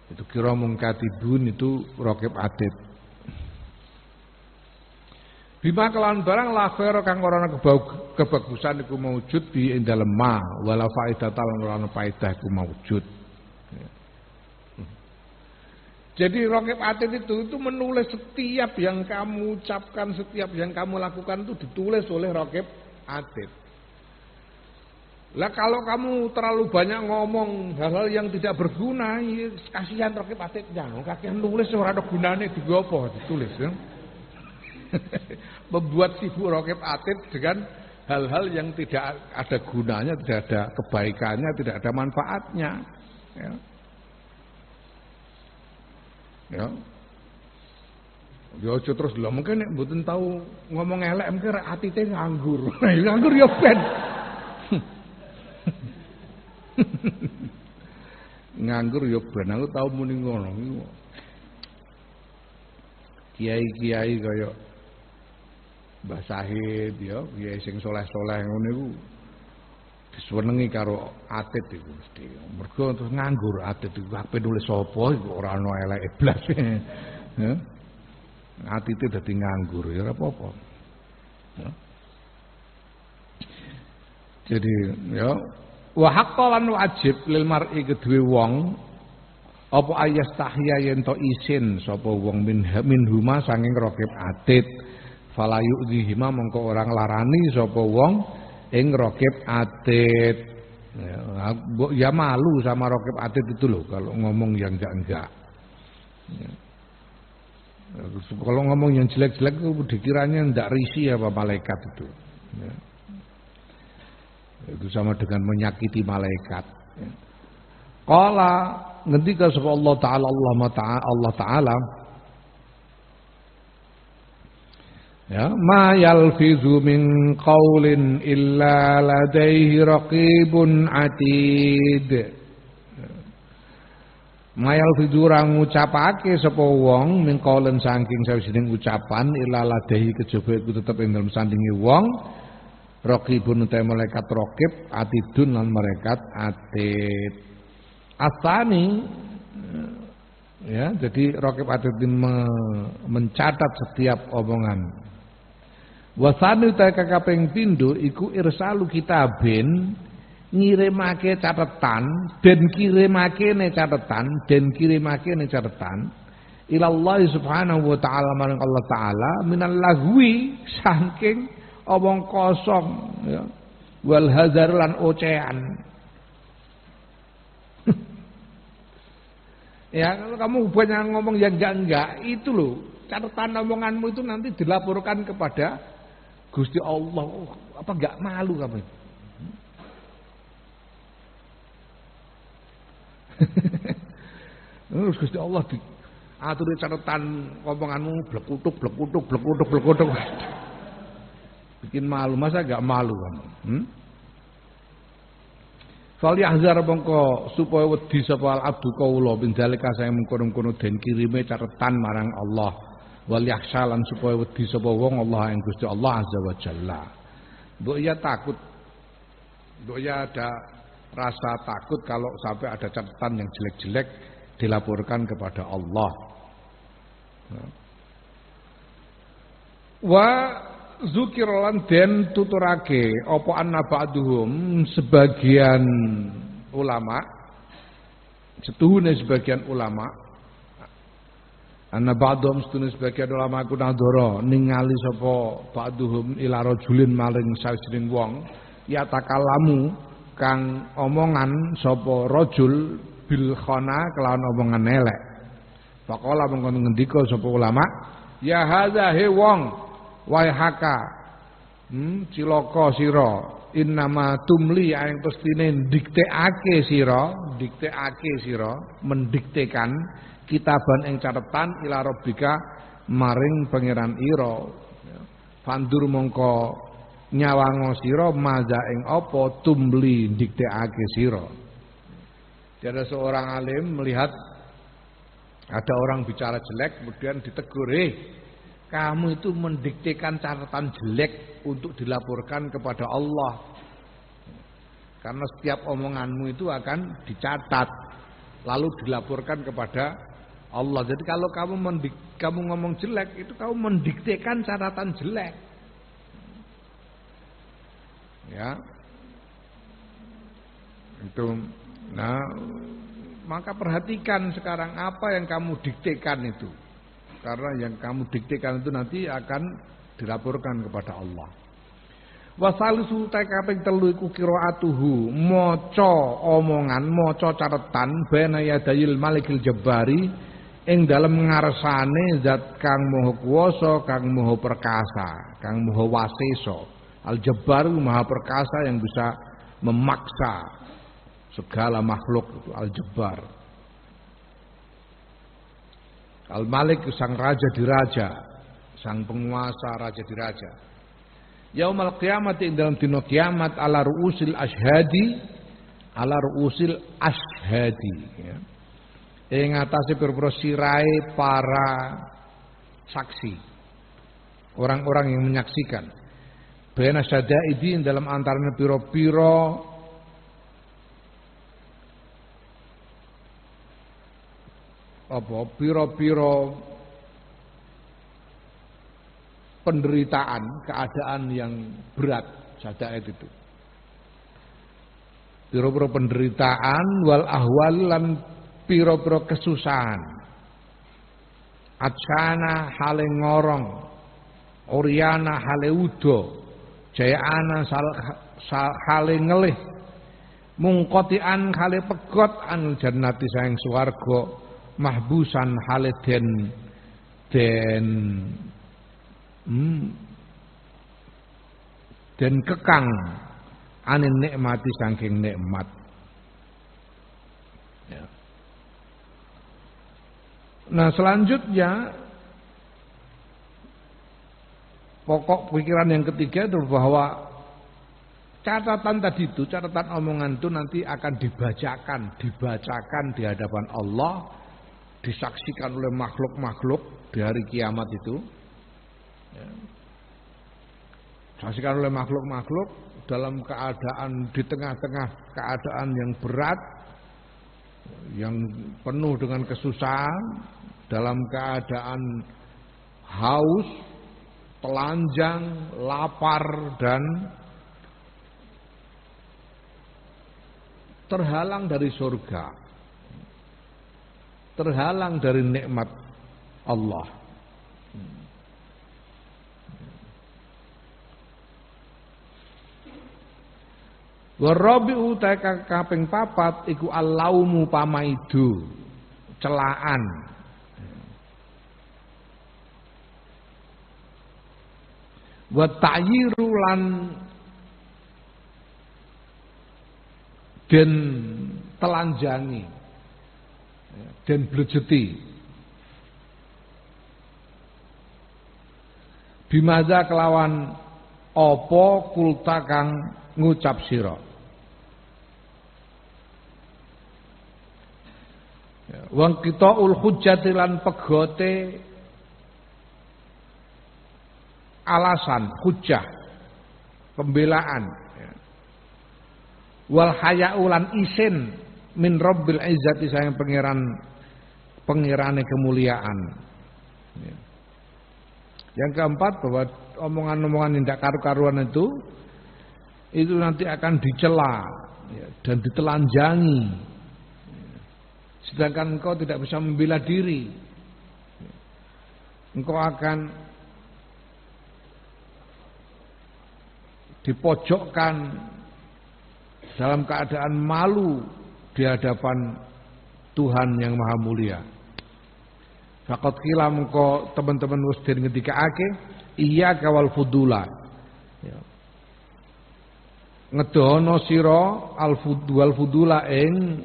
Itu kiramun katibun, itu Raqib Atid. Bima kelawan barang la khaira kang ora ana kebagusan iku maujud bi ing dalem ma wala faedatal ora ana faedah iku maujud. Jadi Raqib Atid itu menulis setiap yang kamu ucapkan, setiap yang kamu lakukan itu ditulis oleh Raqib Atid. Lah kalau kamu terlalu banyak ngomong hal-hal yang tidak berguna, ya kasihan Raqib Atidnya. Kakean nulis ora ada gunane digo apa ditulis ya. Membuat sibuk Raqib Atid dengan hal-hal yang tidak ada gunanya, tidak ada kebaikannya, tidak ada manfaatnya. Ya. Ya. Ya aja terus lho mungkin nek mboten tahu ngomong elek mungkin atite nganggur. Nah, nganggur ya ben. Nganggur ya ben aku tau muni ngono. Kiai-kiai kaya Mbah Sahid ya, kiai sing soleh-soleh ngono iku disenengi karo Atid iku mesti. Mergo terus nganggur Atid iku ape nulis sapa iku ora ana eleke blas. Ya. Atite dadi nganggur ya ora apa-apa. Ya. Jadi ya wa haqqan wajib lil mar'i kedue wong apa ayastahya yen to isin sapa wong minhuma saking Raqib Atid fala yu'dhihima mongko orang larani sapa wong ing Raqib Atid. Ya malu sama Raqib Atid itu loh kalau ngomong yang enggak. Ya. Kalau ngomong yang jelek-jelek itu dikiranya ndak risih apa malaikat itu. Ya. Itu sama dengan menyakiti malaikat. Ya. Qala ngendika sapa Allah Taala ya ma yalfizu min qaulin illa ladaihi raqibun atid. Ma yalfizu ora ngucapake sapa wong min qaulin saking sawijining ucapan illa ladaihi kejaba iku tetep ing dalem sandinge wong raqibun ta malaikat raqib atidun lan malaikat atid. Asani ya jadi Raqib Atid mencatat setiap omongan. Wasani ta kaping pindho iku irsalu kitabin ngirimake catatan dan kirimake ne catatan ilallah subhanahu wa ta'ala marang Allah taala minal lahwi saking omong kosong ya wal hazar lan ocehan. Ya kalau kamu banyak ngomong yang enggak itu loh catatan omonganmu itu nanti dilaporkan kepada Gusti Allah. Oh, apa enggak malu kamu? Terus Gusti Allah diatur catatan omonganmu blekutuk. Bikin malu, masa enggak malu kamu? Fal yahzar mongko supaya wedi sapa al abdu kaula bin zalika saya mengkono-kono den kirime catatan marang Allah. Wal yakhshalan supaya wedi sapa wong Allah ing Gusti Allah azza wa jalla. Mbok ya takut. Mbok ya ada rasa takut kalau sampai ada catatan yang jelek-jelek dilaporkan kepada Allah. Wa zukirolan den tuturake apa anna ba'duhum sebagian ulama, setuhune sebagian ulama, ana ba'dhum setuhune sebagian ulama ku nadhara ningali sapa ba'dhum ila rajulin maring sawijining wong ya takalamu kang omongan sapa rajul bil khana kelawan omongan elek. Faqala mengko ngendika sapa ulama, ya hadza he wong wae haka cilaka sira innama tumli yang pestine dikteake sira mendiktekan kitaban ing catetan ila rabbika maring pangeran ira fandur mongko nyawango sira maza ing apa tumli dikteake sira. Ada seorang alim melihat ada orang bicara jelek kemudian ditegur, kamu itu mendiktekan catatan jelek untuk dilaporkan kepada Allah. Karena setiap omonganmu itu akan dicatat lalu dilaporkan kepada Allah. Jadi kalau kamu ngomong jelek itu kamu mendiktekan catatan jelek. Ya. Itu maka perhatikan sekarang apa yang kamu diktekan itu. Karena yang kamu diktekan itu nanti akan dilaporkan kepada Allah. Wasalisu kaping 3 iku qiraatuhu maca omongan, maca catetan bena yadayil malikil jabbari ing dalem ngarsane zat kang maha kuwasa, kang maha perkasa, kang maha wasesa. Al-Jabbar maha perkasa yang bisa memaksa segala makhluk itu Al-Jabbar. Al-Malik sang raja diraja, sang penguasa raja diraja. Yaumal qiyamah ing dalam dina kiamat ala ruusil ashhadi ya. Ing atase pira-pira sirahe para saksi. Orang-orang yang menyaksikan. Baina syadaidi ing dalam antarane pira-pira pira-pira penderitaan, keadaan yang berat syadaid itu. Pira-pira penderitaan wal ahwal lan pira-pira kesusahan. Atsana hale ngorong, Oriana hale udo, Jayana hale ngelih, mungkotian hale pegot an jannati saing swarga, mahbusan hale dan kekang anin nikmati saking nikmat. Ya. Nah selanjutnya pokok pikiran yang ketiga itu bahwa catatan tadi itu, catatan omongan itu nanti akan dibacakan di hadapan Allah, disaksikan oleh makhluk-makhluk di hari kiamat itu. Ya. Saksikan oleh makhluk-makhluk dalam keadaan di tengah-tengah keadaan yang berat, yang penuh dengan kesusahan, dalam keadaan haus, telanjang, lapar dan terhalang dari surga, terhalang dari nikmat Allah. Warabi'u kaping 4 iku allaumu pamaidu, celaan. Wa ta'yiru lan den telanjangi, den blejeti. Bimaza kelawan apa kulta kang ngucap sira. Wong kita ul hujjati lan pegote alasan, hujjah, pembelaan. Wal haya'u lan isin min rabbil izzati sayang pengirane kemuliaan. Yang keempat bahwa omongan-omongan yang tidak karu-karuan itu nanti akan dicela, ya, dan ditelanjangi. Sedangkan engkau tidak bisa membela diri. Engkau akan dipojokkan dalam keadaan malu di hadapan Tuhan yang Maha Mulia. Faqad qila mengko teman-teman wis den ngendikake iya kawal fudula. Ya. Ngedono sira al fudula ing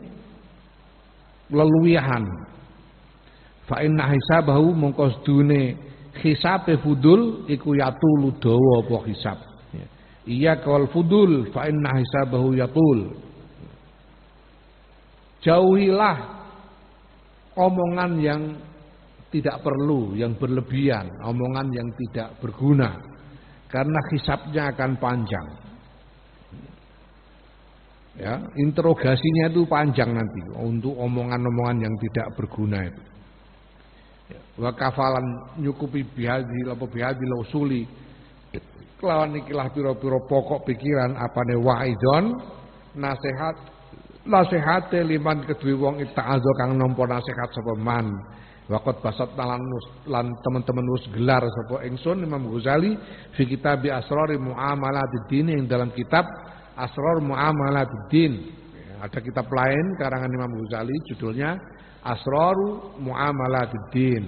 leluwihan. Fa inna hisabahu mongko sedune hisabe fudul iku yatulu dawa apa hisab. Ya. Iya kawal fudul fa inna hisabahu yatul. Jauhilah omongan yang tidak perlu, yang berlebihan, omongan yang tidak berguna, karena hisabnya akan panjang. Ya, interogasinya itu panjang nanti untuk omongan-omongan yang tidak berguna itu. Wa kafalan nyukupi bihadil apa bihadil usuli kelawan ikilah pira-pira pokok pikiran apane waidon nasihate liman kedue wong ita'azo kang nampa nasihat sapa man. Waqat basat lan teman-teman wis gelar sapa ingsun Imam Ghazali fi kitab Asrar Muamalatid Din yang dalam kitab Asrar Muamalatid Din. Ada kitab lain karangan Imam Ghazali judulnya Asrar Muamalatid Din.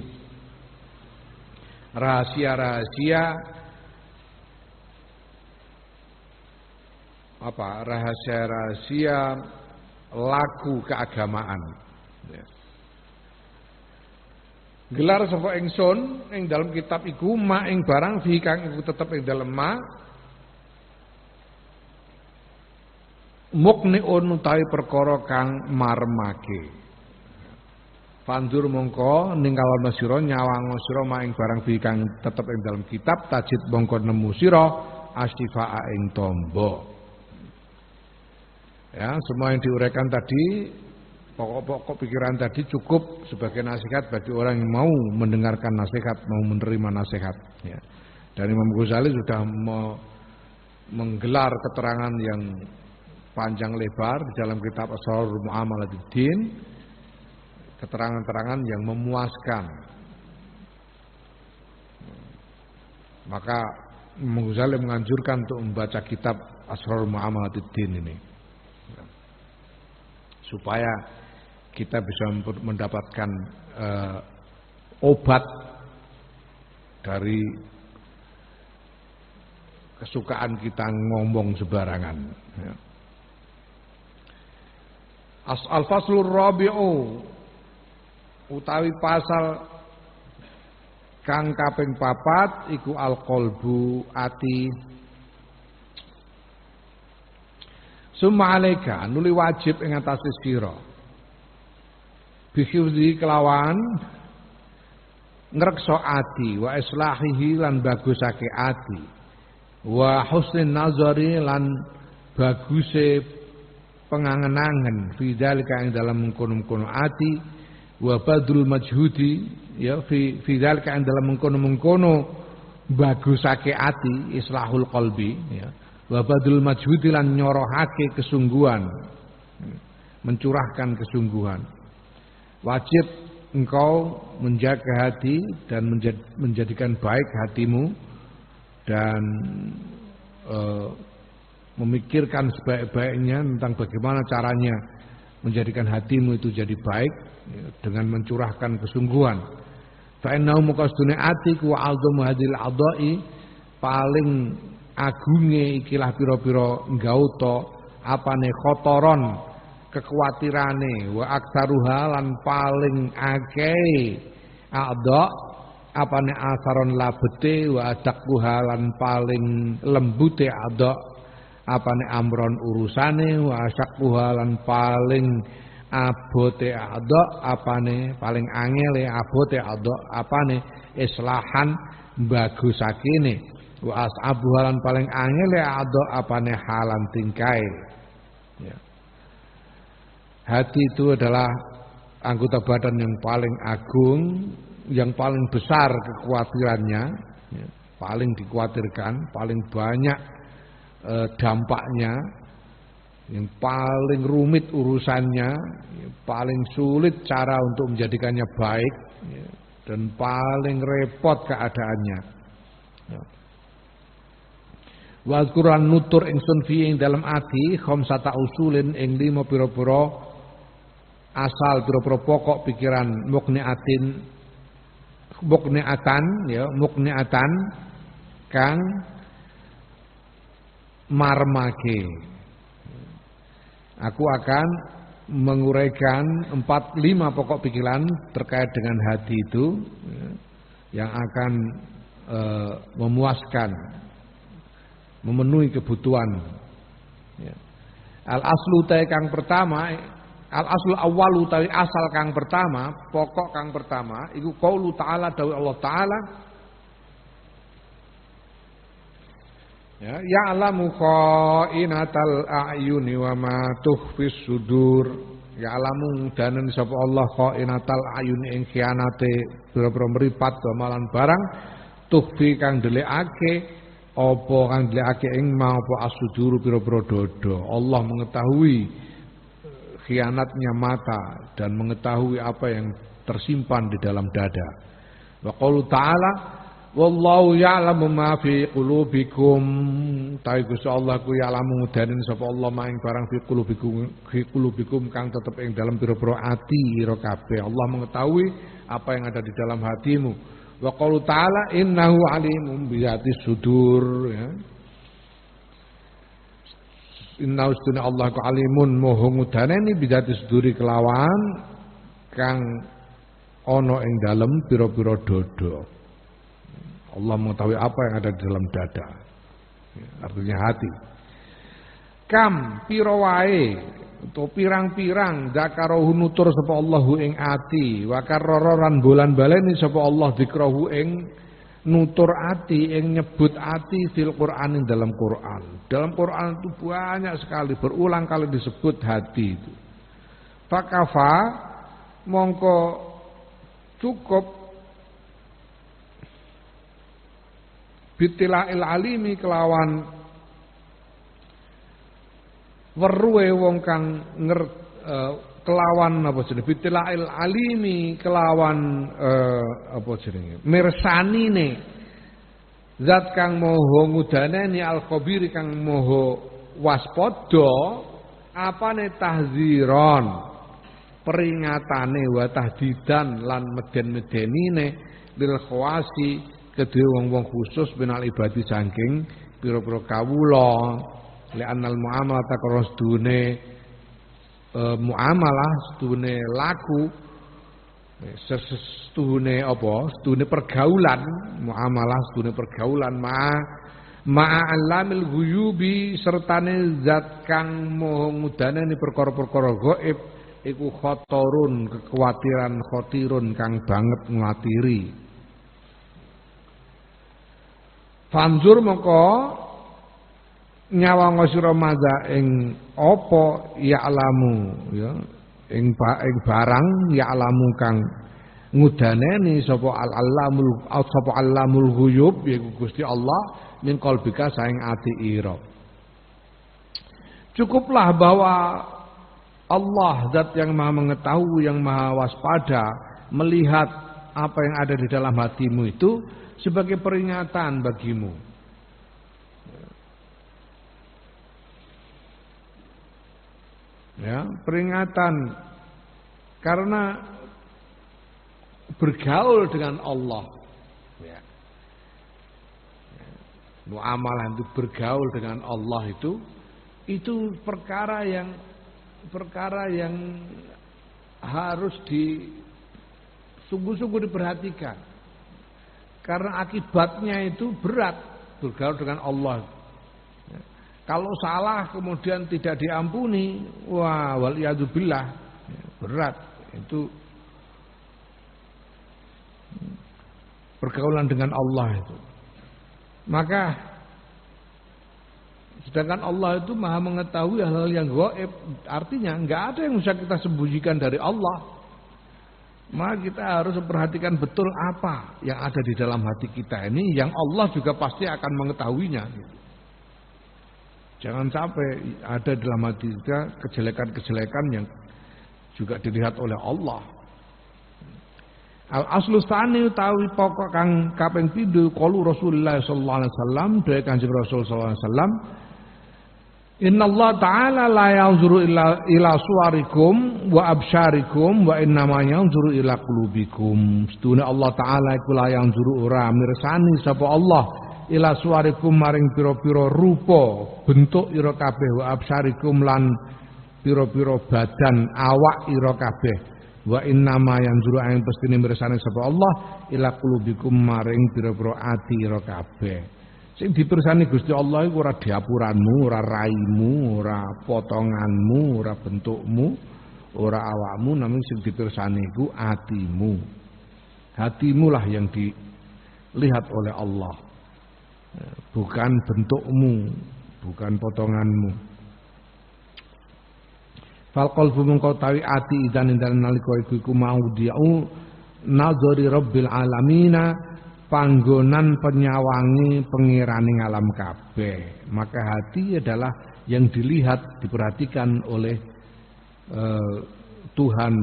Rahasia-rahasia apa? Rahasia-rahasia laku keagamaan. Ya. Gelar sapa ingsun ing dalam kitab iku ma ing barang fi kang iku tetep ing dalem ma mukniun utawi perkara kang marmake. Pandur mongko ninggalana sira nyawang sira ma ing barang fi kang tetep ing dalam kitab tajid mongko nemu sira astifaa ing tombo. Ya, semua yang diuraikan tadi, pokok-pokok pikiran tadi cukup sebagai nasihat bagi orang yang mau mendengarkan nasihat, mau menerima nasihat. Ya. Dan Imam Ghazali sudah menggelar keterangan yang panjang lebar di dalam kitab Asrar Muamalatid Din, keterangan-keterangan yang memuaskan. Maka Imam Ghazali menganjurkan untuk membaca kitab Asrar Muamalatid Din ini. Supaya kita bisa mendapatkan obat dari kesukaan kita ngomong sembarangan. Ya. Al-faslur rabi'u utawi pasal kang kaping 4 iku al-qalbu ati. Summa alaika nuli wajib ing atase sira bihifzi kelawan ngrekso ati wa islahihi lan bagusake ati wa husnin nazari lan baguse pengangen-angen fi dzalika ing dalam mengkono-mengkono ati wa badrul majhudi ya fi dzalika ing dalam mengkono-mengkono bagusake ati islahul qalbi ya wa badrul majhudi lan nyorohake kesungguhan mencurahkan kesungguhan. Wajib engkau menjaga hati dan menjadikan baik hatimu dan memikirkan sebaik-baiknya tentang bagaimana caranya menjadikan hatimu itu jadi baik dengan mencurahkan kesungguhan. Fa innahu muqasdune atiku wa aldamu hadil adai paling agunge ikilah pira-pira gauta apane khotoron kekuatirane wa aksaruha lan paling akeh adha apane asaron labete wa adaqquha lan paling lembute adha apane amron urusane wa asaqquha lan paling abote adha apane paling angele abote adha apane islahan bagusakene wa as'abu lan paling angel ada apane halan tingkai. Ya. Hati itu adalah anggota badan yang paling agung, yang paling besar kekhawatirannya, ya, paling dikhawatirkan, paling banyak dampaknya yang paling rumit urusannya, yang paling sulit cara untuk menjadikannya baik, ya, dan paling repot keadaannya. Ya. Wa Quran nutur ingsun fi ing dalam ati khamsata usulin ing 5 pira-pira asal pira-pira pokok pikiran mukniatan kang marmake. Aku akan menguraikan 4-5 pokok pikiran terkait dengan hati itu, ya, yang akan memuaskan, memenuhi kebutuhan. Ya. Al aslu ta kang pertama, al aslu awwalu ta asal kang pertama, pokok kang pertama iku qaulu ta'ala dawuh Allah taala, ya, ya'lamu kha'inatal a'yuni wa ma tukhfis sudur. Ya'lamu danen sapa Allah kha'inatal a'yuni ing khianate pira-pira mripat malan barang tukhfi kang ndelikake apa kang ndelikake ing ma apa asuduru pira-pira dodo. Allah mengetahui khianatnya mata dan mengetahui apa yang tersimpan di dalam dada. Wa qaulu ta'ala wallahu ya'lamu ma fi qulubikum, ta Gusti Allah ku ya'lamu danen sapa Allah maing barang fi qulubikum kang tetep ing dalam pira-pira ati ira kabeh. Allah mengetahui apa yang ada di dalam hatimu. Wa qaulu ta'ala innahu alimun biyati sudur, ya. Inna ustuna Allah ku alimun moho ngudaneni biyati suduri kelawan kang ana ing dalem pira-pira dodo. Allah mengetahui apa yang ada di dalam dada, artinya hati. Kam piro wae utawa pirang-pirang zakarohu nutur sapa Allahu ing ati, wa karroran bolan baleni sapa Allah dzikrahu ing nutur ati, ing nyebut ati fil Qur'an ing dalam Qur'an. Dalam Qur'an itu banyak sekali berulang kali disebut hati itu. Fakafa mongko cukup bitila'il alimi kelawan weruhe wong kang kelawan apa jenenge bitila'il alimi kelawan apa jenenge mirsanine zat kang moho ngudaneni al khabiri kang moho waspada apane tahziron peringatane wa tahdidan lan meden-medenine lil khawasi kedue wong-wong khusus benal ibadi saking pira-pira kawula li anal muamalah takros dune muamalah sedune laku sedune apa sedune pergaulan muamalah sedune pergaulan ma'alamil ghuyubi sertane zat kang moho ngudaneni perkara-perkara gaib iku khotorun kekhawatiran khotirun kang banget ngatiri. Fanzur mongko nyawang sira maza ing apa ya'lamu, ya, ing barang ya'lamu kang ngudaneni sapa al-allamul ghuyub yaiku Gusti Allah min qalbika saing ati ira. Cukuplah bahwa Allah zat yang maha mengetahui, yang maha waspada, melihat apa yang ada di dalam hatimu itu sebagai peringatan bagimu. Ya, peringatan karena bergaul dengan Allah. Ya. Muamalah itu bergaul dengan Allah itu perkara yang harus sungguh-sungguh diperhatikan. Karena akibatnya itu berat bergaul dengan Allah. Kalau salah kemudian tidak diampuni, wah waliyadzubillah, berat itu pergaulan dengan Allah itu. Maka sedangkan Allah itu maha mengetahui hal-hal yang gaib, artinya enggak ada yang bisa kita sembunyikan dari Allah. Maka kita harus memperhatikan betul apa yang ada di dalam hati kita ini, yang Allah juga pasti akan mengetahuinya. Jangan sampai ada dalam hati kita kejelekan-kejelekan yang juga dilihat oleh Allah. Al aslu tsani utawi pokok kang kaping pindho qaulu Rasulullah sallallahu alaihi wasallam dhewe Kanjeng Rasul sallallahu alaihi wasallam Innallaha ta'ala la yanzuru ila suwarikum wa absyarikum wa innama yanzuru ila qulubikum. Sedune Allah taala iku la yanzuru ora mirsani sapa Allah ila suwarikum maring pira-pira rupa bentuk ira kabeh wa absyarikum lan pira-pira badan awak ira kabeh. Wa innama yanzuru ing pestine mirsani sapa Allah ila qulubikum maring pira-pira ati ira kabeh. Sing dipirsani Gusti Allah iku ora diapuranmu, ora raimu, ora potonganmu, ora bentukmu, ora awakmu, namun sing dipirsani iku atimu. Hatimu lah yang dilihat oleh Allah. Bukan bentukmu, bukan potonganmu. Fal qalbu mengko tawi ati idan nalika iku mau diau nazari rabbil alamina panggonan penyawangi pengirani alam kabeh. Maka hati adalah yang dilihat, diperhatikan oleh Tuhan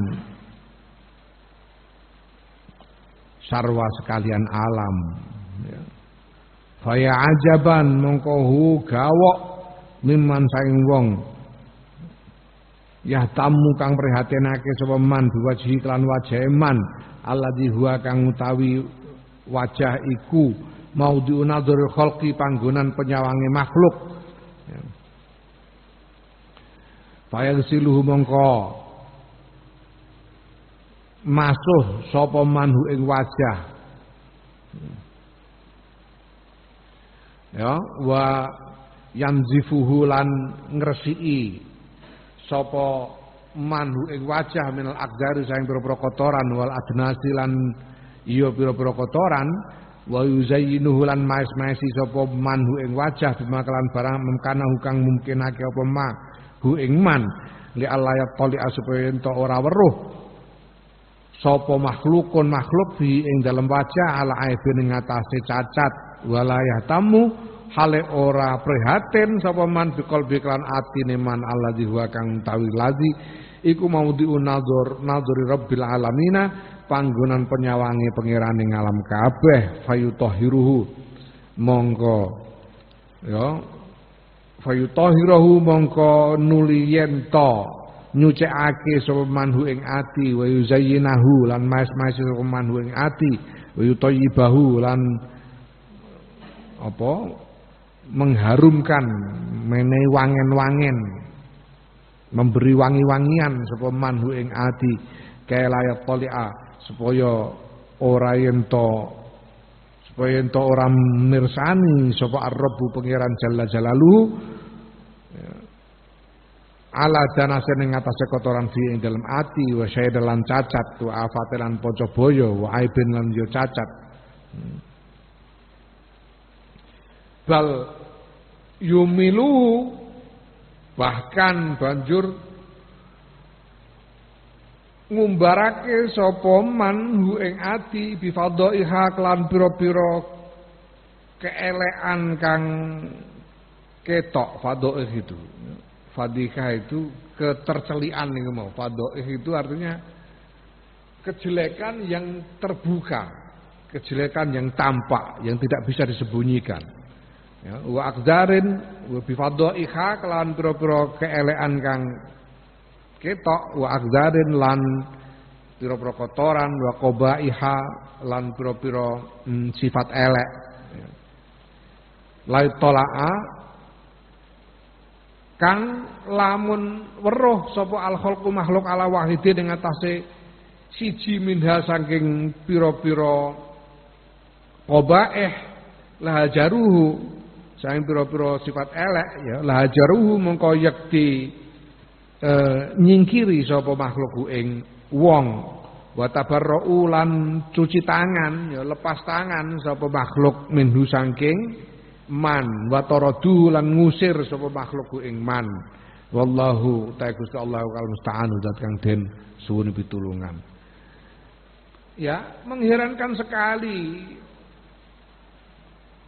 sarwa sekalian alam. Faya ajaban mongkohu gawok mimman saing wong ya tamu kang prihatinake sapa man biwajhi lan wajahe man alladzi huwa kang utawi wajah iku maudhi'un nadzaril khalqi panggonan penyawangi makhluk. Fayagsiluhu mongko masuh sapa manhu ing wajah. Ya, wa yanzifuhu lan ngresiki sapa manhu ing wajah minal aqdari saing pira-pira kotoran wal adnasi lan iya pira-pira kotoran wa yuzayyinuhu lan maes-maesi sapa manhu ing wajah bimakalan barang mengkana kang mungkinake apa ma hu ing man li alayat tali supaya ento ora weruh sapa makhlukun makhluk fi ing dalem wajah ala aibin ing atase cacat walayah tamu hale ora prihatin sapa man bikol biklan atine man alladzi huwa kang tawi lazi iku maudhi'un nadzuri rabbil alamina panggonan penyawangi pengiraning alam kabeh fayutahhiruhu mongko ya fayutahhiruhu mongko nuli yen to nyucikake sapa manhu ing ati wa yuzayyinahu lan mas-mas sapa manhu ing ati wa yutayyibahu lan apa mengharumkan menehi wangen-wangen memberi wangi-wangian sapa manhu ing ati kaya layat toli'a supaya ora ento ora mirsani sapa ar-rabbu pangeran jalla jalaluhu ala danase ning atase kotoran fi ing dalem ati wa syaidalan cacat tu afatelan poco boyo wa aibin lan yo cacat bal yumilu bahkan banjur ngumbarake sapa man hu ing ati bi fadhaiha kelan pira-pira keelekan kang ketok fadhaih itu. Fadhika itu ketercelian niku mau. Fadhaih itu artinya kejelekan yang terbuka, kejelekan yang tampak, yang tidak bisa disembunyikan. Ya, wa aqdarin wa bi fadhaiha kelan pira-pira keelekan kang ketok wa aqdarin lan pira-pira kotoran wa qabaiha lan pira-pira sifat elek la tolaa kang lamun weruh sapa al khalqu makhluk ala wahidin ing atase siji minha saking pira-pira qabaih lahajaruhu saking pira-pira sifat elek ya lahajaruhu mengko yakti nyingkiri sapa makhluk ing wong wa tabarra'u lan cuci tangan ya lepas tangan sapa makhluk minhu saking man wa taradu lan ngusir sapa makhluk ing man wallahu ta'ala Gusti Allah kal musta'an zat kang den suwun pitulungan ya mengherankan sekali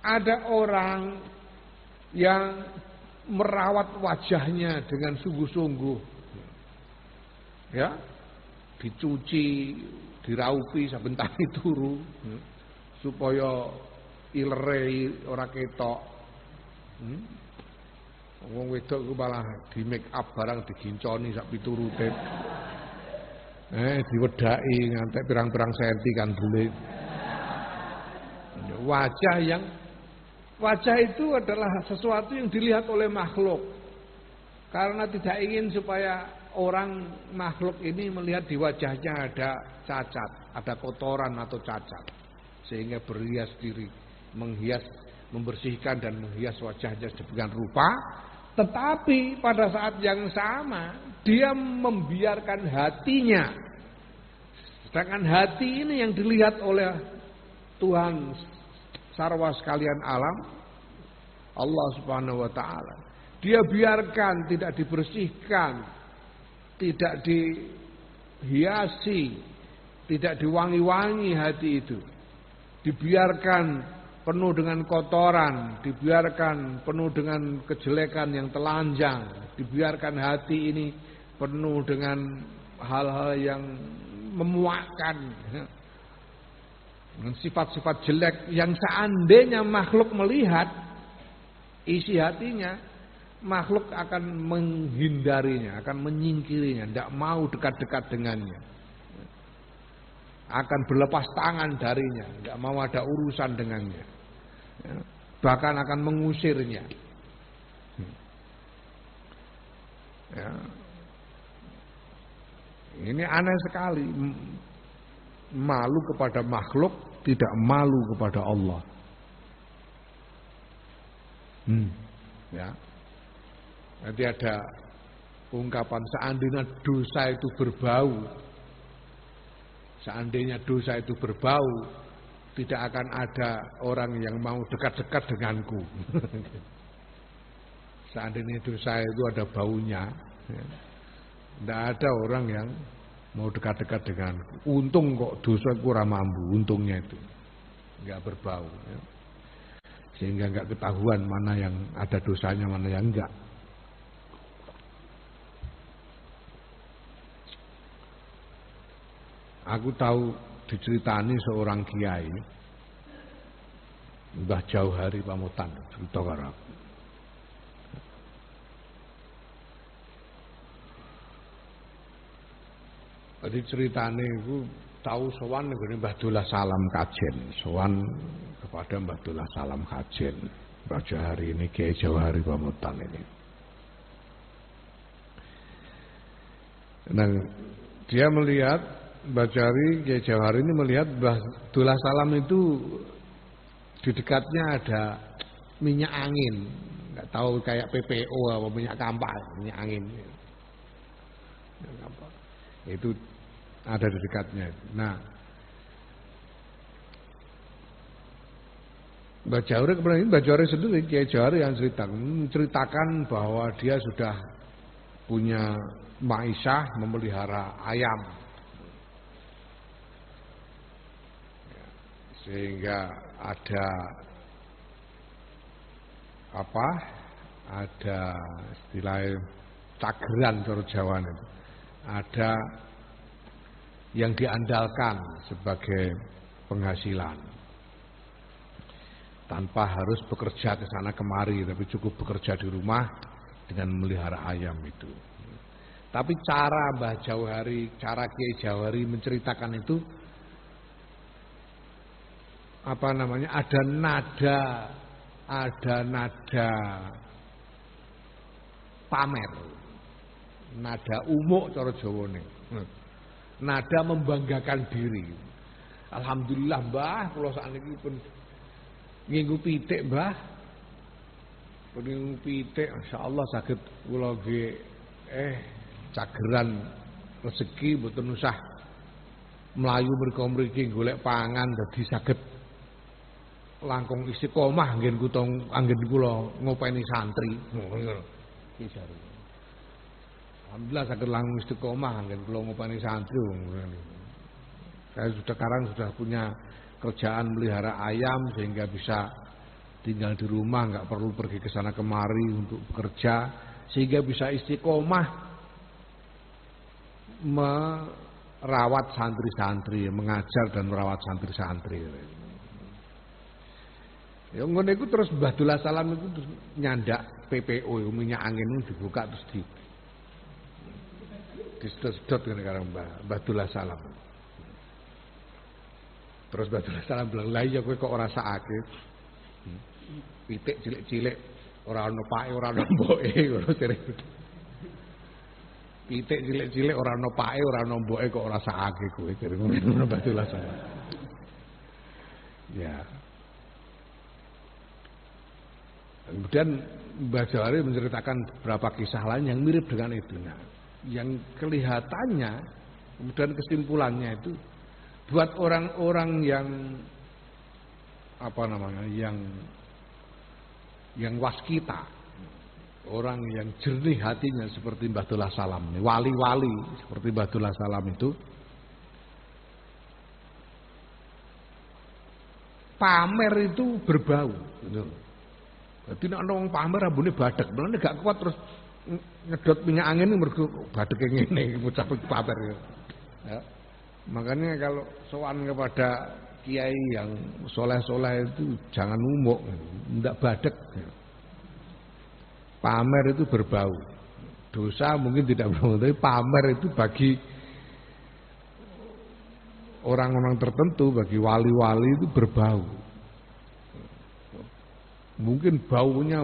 ada orang yang merawat wajahnya dengan sungguh-sungguh. Ya, dicuci, diraupi saben tangi turu supaya ilere ora ketok. Wong wedok ku malah di make up barang diginconi sak piturute. Diwedaki ngantek pirang-pirang senti kan bulit. Wajah itu adalah sesuatu yang dilihat oleh makhluk. Karena tidak ingin supaya orang makhluk ini melihat di wajahnya ada cacat, ada kotoran atau cacat. Sehingga berhias diri, menghias, membersihkan dan menghias wajahnya sedemikian rupa. Tetapi pada saat yang sama dia membiarkan hatinya. Sedangkan hati ini yang dilihat oleh Tuhan sarwa sekalian alam, Allah Subhanahu wa taala. Dia biarkan tidak dibersihkan, tidak dihiasi, tidak diwangi-wangi hati itu. Dibiarkan penuh dengan kotoran, dibiarkan penuh dengan kejelekan yang telanjang, dibiarkan hati ini penuh dengan hal-hal yang memuakkan, dengan sifat-sifat jelek yang seandainya makhluk melihat isi hatinya, makhluk akan menghindarinya, akan menyingkirinya, tidak mau dekat-dekat dengannya, akan berlepas tangan darinya, tidak mau ada urusan dengannya, bahkan akan mengusirnya. Ya. Ini aneh sekali. Malu kepada makhluk, tidak malu kepada Allah. Ya. Nanti ada ungkapan seandainya dosa itu berbau. Seandainya dosa itu berbau, tidak akan ada orang yang mau dekat-dekat denganku. Seandainya dosa itu ada baunya, tidak ada orang yang mau dekat-dekat denganku. Untung kok dosa kurang mampu, untungnya itu nggak berbau, ya. Sehingga nggak ketahuan mana yang ada dosanya, mana yang enggak. Aku tahu diceritani seorang kiai, Mbah Jauhari Pamutan, cerita karo aku. Jadi ceritane itu tahu sowan nggone Mbah Dullah Salam Kajen, sowan kepada Mbah Dullah Salam Kajen. Mbah Jauhari ini Kiai Jauhari Pamutan ini. Nah, dia melihat Mbah Jauhari, Kiai Jauhari ini melihat Mbah Dullah Salam itu di dekatnya ada minyak angin, nggak tahu kayak PPO atau minyak kampas, minyak angin. Itu ada di dekatnya. Nah, Mbah Jauhari kemudian ini Mbah Jauhari sendiri, Kiai Jauhari yang menceritakan bahwa dia sudah punya maisah memelihara ayam, sehingga ada apa? Ada istilah cageran cara Jawa itu. Ada yang diandalkan sebagai penghasilan tanpa harus bekerja ke sana kemari, tapi cukup bekerja di rumah dengan memelihara ayam itu. Tapi cara Mbah Jauhari, cara Kiai Jauhari menceritakan itu apa namanya? Ada nada pamer. Nada umuk cara Jawane. Nada membanggakan diri. Alhamdulillah Mbah, kula sakniki pun nginggu pitik Mbah. Nginggu pitik insyaallah saged kula nggih cageran rezeki mboten usah mlayu mriko-mriki golek pangan dadi saged langkung istiqomah anggen kula ngopeni santri. Ngono. Iki jare. Alhamdulillah saged langkung istiqomah anggen kula ngopeni santri. Saya sekarang sudah punya kerjaan melihara ayam sehingga bisa tinggal di rumah, nggak perlu pergi ke sana kemari untuk bekerja, sehingga bisa istiqomah merawat santri-santri, mengajar dan merawat santri-santri. Ya ngono iku terus Mbah Dullah Salam itu terus nyandak PPO minyak angin itu dibuka terus disedot kan karo Mbah Dullah Salam. Terus Mbah Dullah Salam bilang, "Lah iya kowe kok ora sakake. Pitik cilik-cilik ora ono pake, ora ono mboke ngono sire. Pitik cilik-cilik ora ono pake, ora ono mboke kok ora sakake kowe." Jare ngono Mbah Dullah Salam. Ya. Kemudian Mbah Jawari menceritakan beberapa kisah lain yang mirip dengan itu. Nah, yang kelihatannya, kemudian kesimpulannya itu buat orang-orang yang yang waskita, orang yang jernih hatinya seperti Mbah Dullah Salam, wali-wali seperti Mbah Dullah Salam itu, pamer itu berbau, gitu. Jadi nek ana wong pamer ambune badhek, mulane gak kuat terus ngedot minyak angin mergo badheke ngene ngucap pamer. Ya. Makanya kalau sowan kepada kiai yang soleh-soleh itu jangan umuk, ndak badhek. Pamer itu berbau. Dosa mungkin tidak berbau, tapi pamer itu bagi orang-orang tertentu, bagi wali-wali itu berbau. Mungkin baunya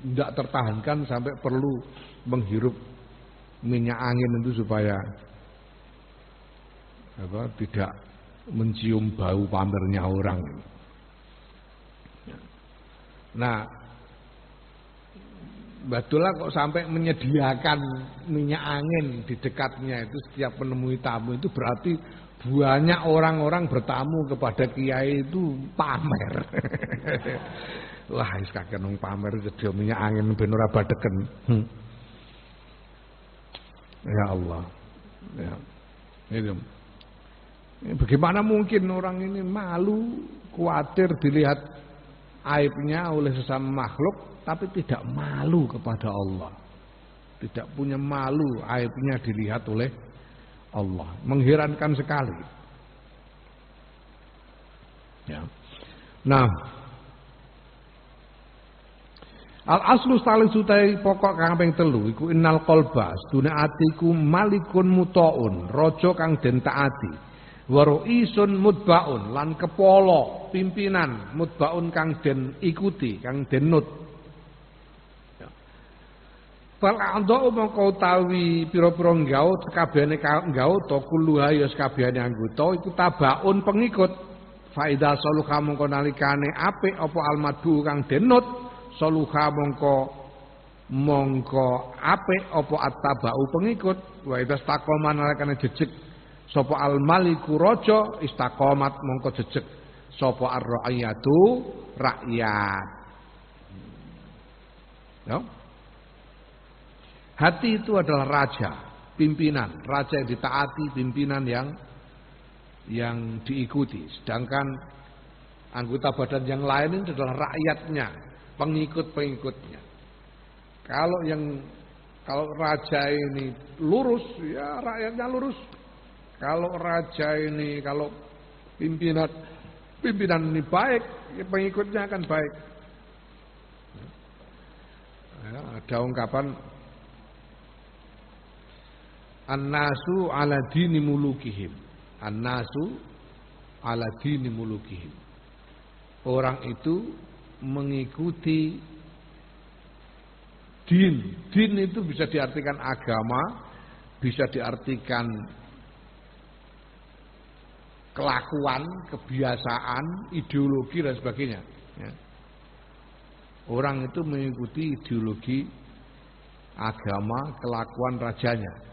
tidak tertahankan sampai perlu menghirup minyak angin itu supaya tidak mencium bau pamernya orang. Nah, Mbah Dullah kok sampai menyediakan minyak angin di dekatnya itu setiap menemui tamu, itu berarti banyak orang-orang bertamu kepada kiai itu pamer. Wah, wis kakek nang pamer sedia minyak angin ben ora badheken. Ya Allah. Ya. Itu. Bagaimana mungkin orang ini malu, khawatir dilihat aibnya oleh sesama makhluk, tapi tidak malu kepada Allah. Tidak punya malu aibnya dilihat oleh Allah. Mengherankan sekali. Ya. Nah, al-aslu salisutai pokok kang kaping 3 iku innal qalba sedune atiku malikun mutaun, raja kang den taati, wa ru'isun mutbaun lan kepala pimpinan mutbaun kang den ikuti, kang den nut. Fal a'dha'u mongko utawi pira-pira nggaut kabehane nggaut to kulluha ya sakabehane anggota iku tabaun pengikut. Faida saluha mongko nalikane apik apa almadu kang den nut, saluha mongko apik apa attabau pengikut. Wa idza istaqama nalikane jejeg sapa al-maliku raja, istaqamat mongko jejeg sapa ar-ra'iyatu rakyat. Ya. Hati itu adalah raja, pimpinan, raja yang ditaati, pimpinan yang diikuti. Sedangkan anggota badan yang lain itu adalah rakyatnya, pengikut-pengikutnya. Kalau raja ini lurus, ya rakyatnya lurus. Kalau raja ini, kalau pimpinan ini baik, ya pengikutnya akan baik. Ya, ada ungkapan an-nasu ala dini mulukihim. An-nasu ala dini mulukihim. Orang itu mengikuti din. Din itu bisa diartikan agama, bisa diartikan kelakuan, kebiasaan, ideologi dan sebagainya. Ya. Orang itu mengikuti ideologi agama, kelakuan rajanya.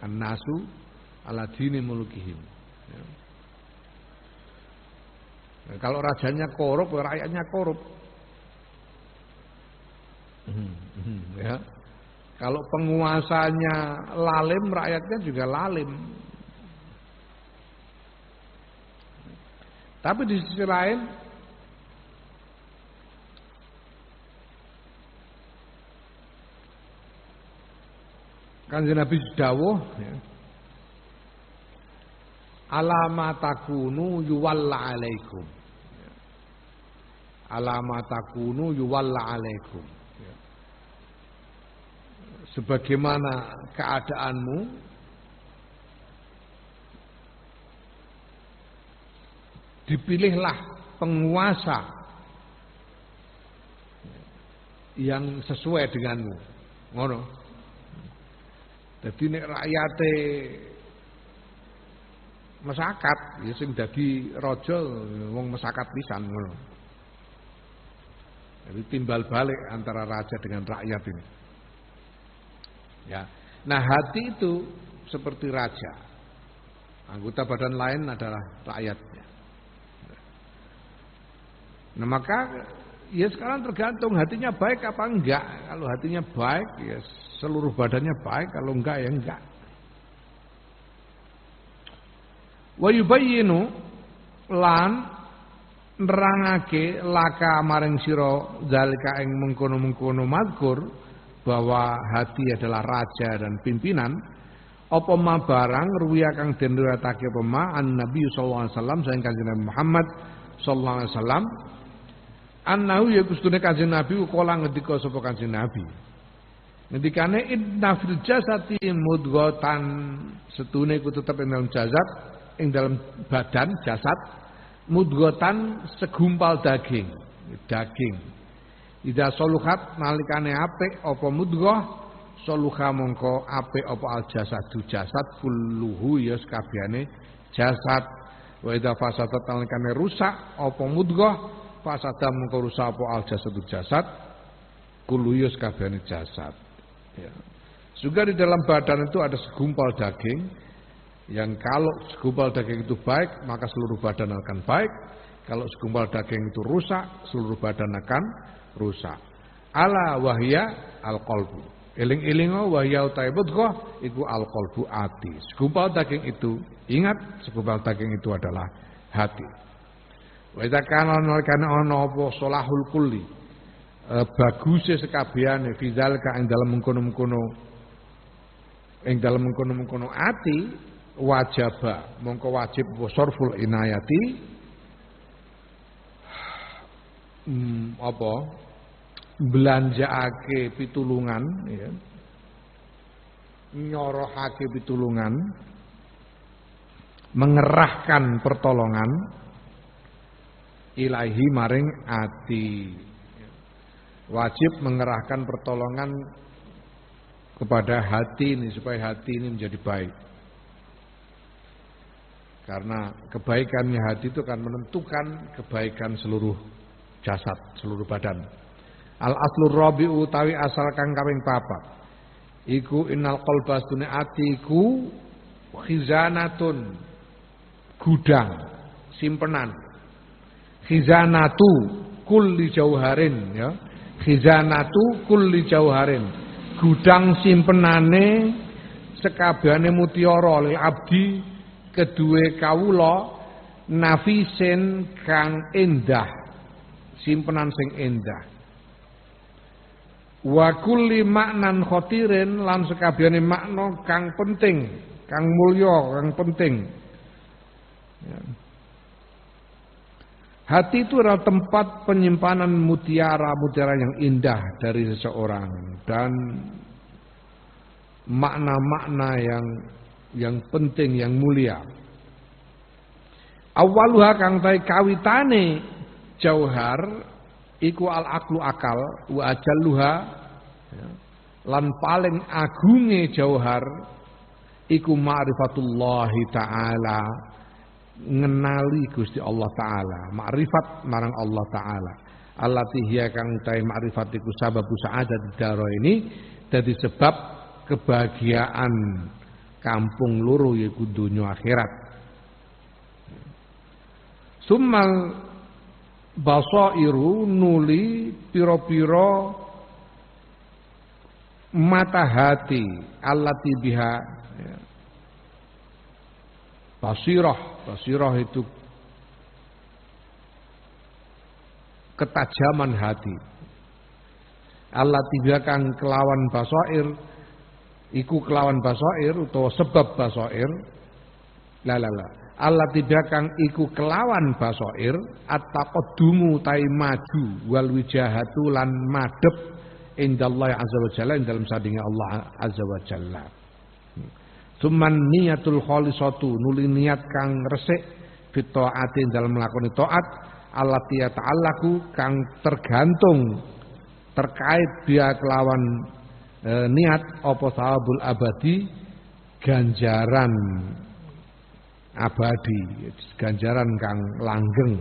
An-nasu ala dini mulukihim. Ya. Nah, kalau rajanya korup, rakyatnya korup. Ya. Kalau penguasanya lalim, rakyatnya juga lalim. Tapi di sisi lain, Kanjeng Nabi dawuh ya. Alama takunu yuwalla alaikum. Alama takunu yuwalla alaikum. Sebagaimana keadaanmu dipilihlah penguasa yang sesuai denganmu. Ngono. Dadi nek rakyate masyarakat ya sing dadi raja wong masyarakat pisan ngono. Jadi timbal balik antara raja dengan rakyat ini. Ya. Nah, hati itu seperti raja. Anggota badan lain adalah rakyatnya. Nah, maka ya sekarang tergantung hatinya baik apa enggak. Kalau hatinya baik ya seluruh badannya baik, kalau enggak ya enggak. Wa yubayyinu lan nerangake laka maring sira zalika ing mengkono-mengkono mazkur bahwa hati adalah raja dan pimpinan apa ma barang ruwiya kang den riwayatake apa ma an Nabi sallallahu alaihi wasallam saking Kanjeng Nabi Muhammad sallallahu alaihi wasallam annahu ya kustune Kanjeng Nabi kala ngendika sapa Kanjeng Nabi ngendikane inna fil jasati mudghatan setune iku tetep ing dalam jasad ing dalam badan jasad mudghatan segumpal daging. Ida soluhat nalikane apik apa mudghah soluha mongko apik apa al jasadu jasad kulluhu ya sakabehane jasad. Wa ida fasadat nalikane rusak apa mudghah fasada mongko rusak apa al jasadu jasad kulluhu ya sakabehane jasad. Ya. Juga di dalam badan itu ada segumpal daging yang kalau segumpal daging itu baik maka seluruh badan akan baik. Kalau segumpal daging itu rusak seluruh badan akan rusak. Ala wahya al-qalbu. Eling-elingo wahya utai mudghah iku al-qalbu ati. Segumpal daging itu ingat segumpal daging itu adalah hati. Wa idza kana ana apa salahul kulli. Baguse sekabehane fizal ka ing dalem mengkono-mengkono ati wajaba mongko wajib wasarful inayati apa belanjaake pitulungan ya nyorohake pitulungan mengerahkan pertolongan ilahi maring ati wajib mengerahkan pertolongan kepada hati ini supaya hati ini menjadi baik. Karena kebaikannya hati itu akan menentukan kebaikan seluruh jasad, seluruh badan. Al aslur rabi'u utawi asal kang kaping 4. Iku innal qalba astune atiku khizanatun gudang, simpenan. Khizanatu kulli jauharin ya. Khizanatu kulli jauharin. Gudang simpenane sekabehane mutiara lil abdi kedue kawula nafisen kang endah simpenan sing endah wa kulli maknan khotirin lan sekabehane makna kang penting kang mulya kang penting ya. Hati itu adalah tempat penyimpanan mutiara-mutiara yang indah dari seseorang dan makna-makna yang penting, yang mulia. Awaluha kang tai kawitane jauhar iku al aqlu akal wa ajalluha ya, lan paling agunge jauhar iku ma'rifatullahi ta'ala ngenali Gusti Allah taala makrifat marang Allah taala allati hiya kang tai makrifat iku sababu sa'adat daro ini dadi sebab kebahagiaan kampung loro yaiku donya akhirat. Summal basairu nuli pira-pira mata hati allati biha ya. Basirah itu ketajaman hati. Allah tiba kang kelawan basair iku kelawan basair utawa sebab basair la allati kang iku kelawan basair at-taqaddumu tai maju wal wijahatu lan madhep indallahi azza wa jalla ing dalem sandinge Allah azza wa jalla. Suman niyatul khalisatu nuli niat kang resik fit taati dalam melakoni taat allati ta'allaku kang tergantung terkait dia kelawan niat apa thawabul abadi ganjaran abadi ganjaran kang langgeng.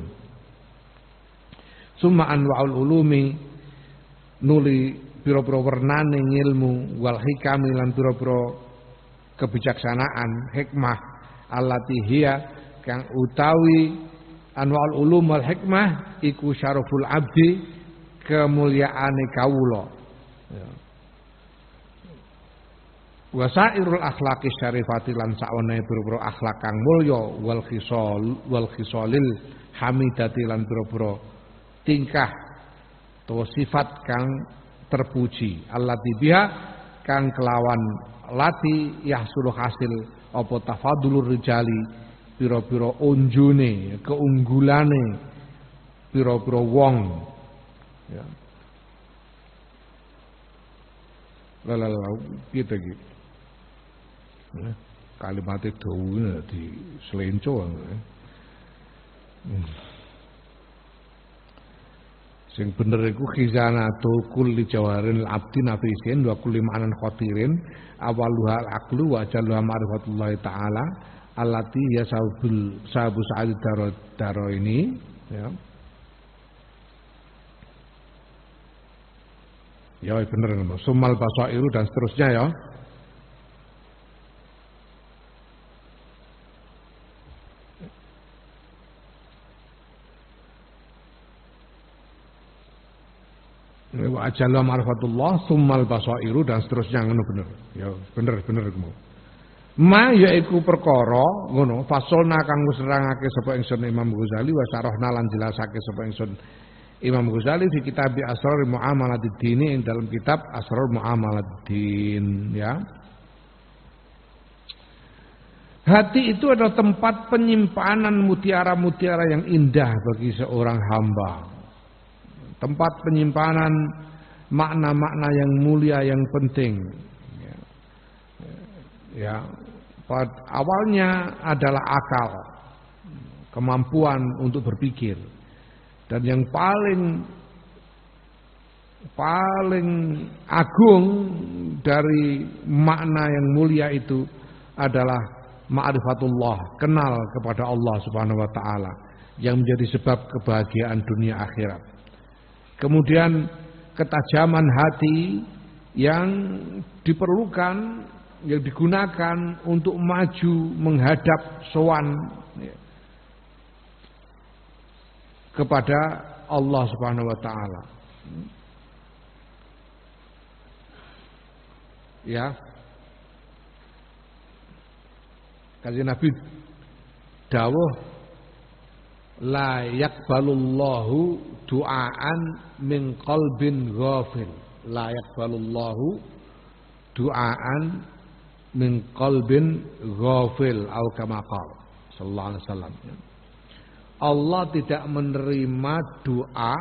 Summa anwa'ul ulumi nuli pira-pira wernane ilmu wal hikami lan pira-pira kebijaksanaan hikmah allati hiya kang utawi anwa'ul ulum wal hikmah iku syaraful abdi kemuliaane kawula ya. Wasairul akhlaqis syarifati lan sawane pira-pira akhlak kang mulya wal khisalil hamidati lan pira-pira tingkah atau sifat kang terpuji allati biha kang kelawan lati yahsulu hasil apa tafadulur rijali pira-pira unjune keunggulane pira-pira wong ya lala piye iki kalimat itu di selenco sing bener iku khizanatul kulli jawarin abdi nafisin wa kulli ma'anan khatirin awaluha al-aqlu wa jalluha ma'rifatullah ta'ala allati ya sahabu sa'id daro ini ya ya bener sumal basairu dan seterusnya ya. Wa ajalla ma'rifatullah summal basairu dan seterusnya ngono bener. Ya bener kamu. Ma yaiku perkara ngono fasolna kang wis nerangake sapa ingsun Imam Ghazali wa sarahna lan jelasake sapa ingsun Imam Ghazali di kitab Asrar Muamalatid Dini ing dalam kitab Asrar Muamalatid Din ya. Hati itu adalah tempat penyimpanan mutiara-mutiara yang indah bagi seorang hamba. Tempat penyimpanan makna-makna yang mulia yang penting. Ya, awalnya adalah akal, kemampuan untuk berpikir, dan yang paling agung dari makna yang mulia itu adalah ma'rifatullah, kenal kepada Allah Subhanahu wa taala yang menjadi sebab kebahagiaan dunia akhirat. Kemudian ketajaman hati yang diperlukan, yang digunakan untuk maju menghadap sowan kepada Allah Subhanahu wa taala. Ya. Kanjeng Nabi dawuh la yaqbalullahu du'aan min qalbin ghafil. La yaqbalullahu du'aan min qalbin ghafil atau kama qala sallallahu alaihi wasallam. Allah tidak menerima doa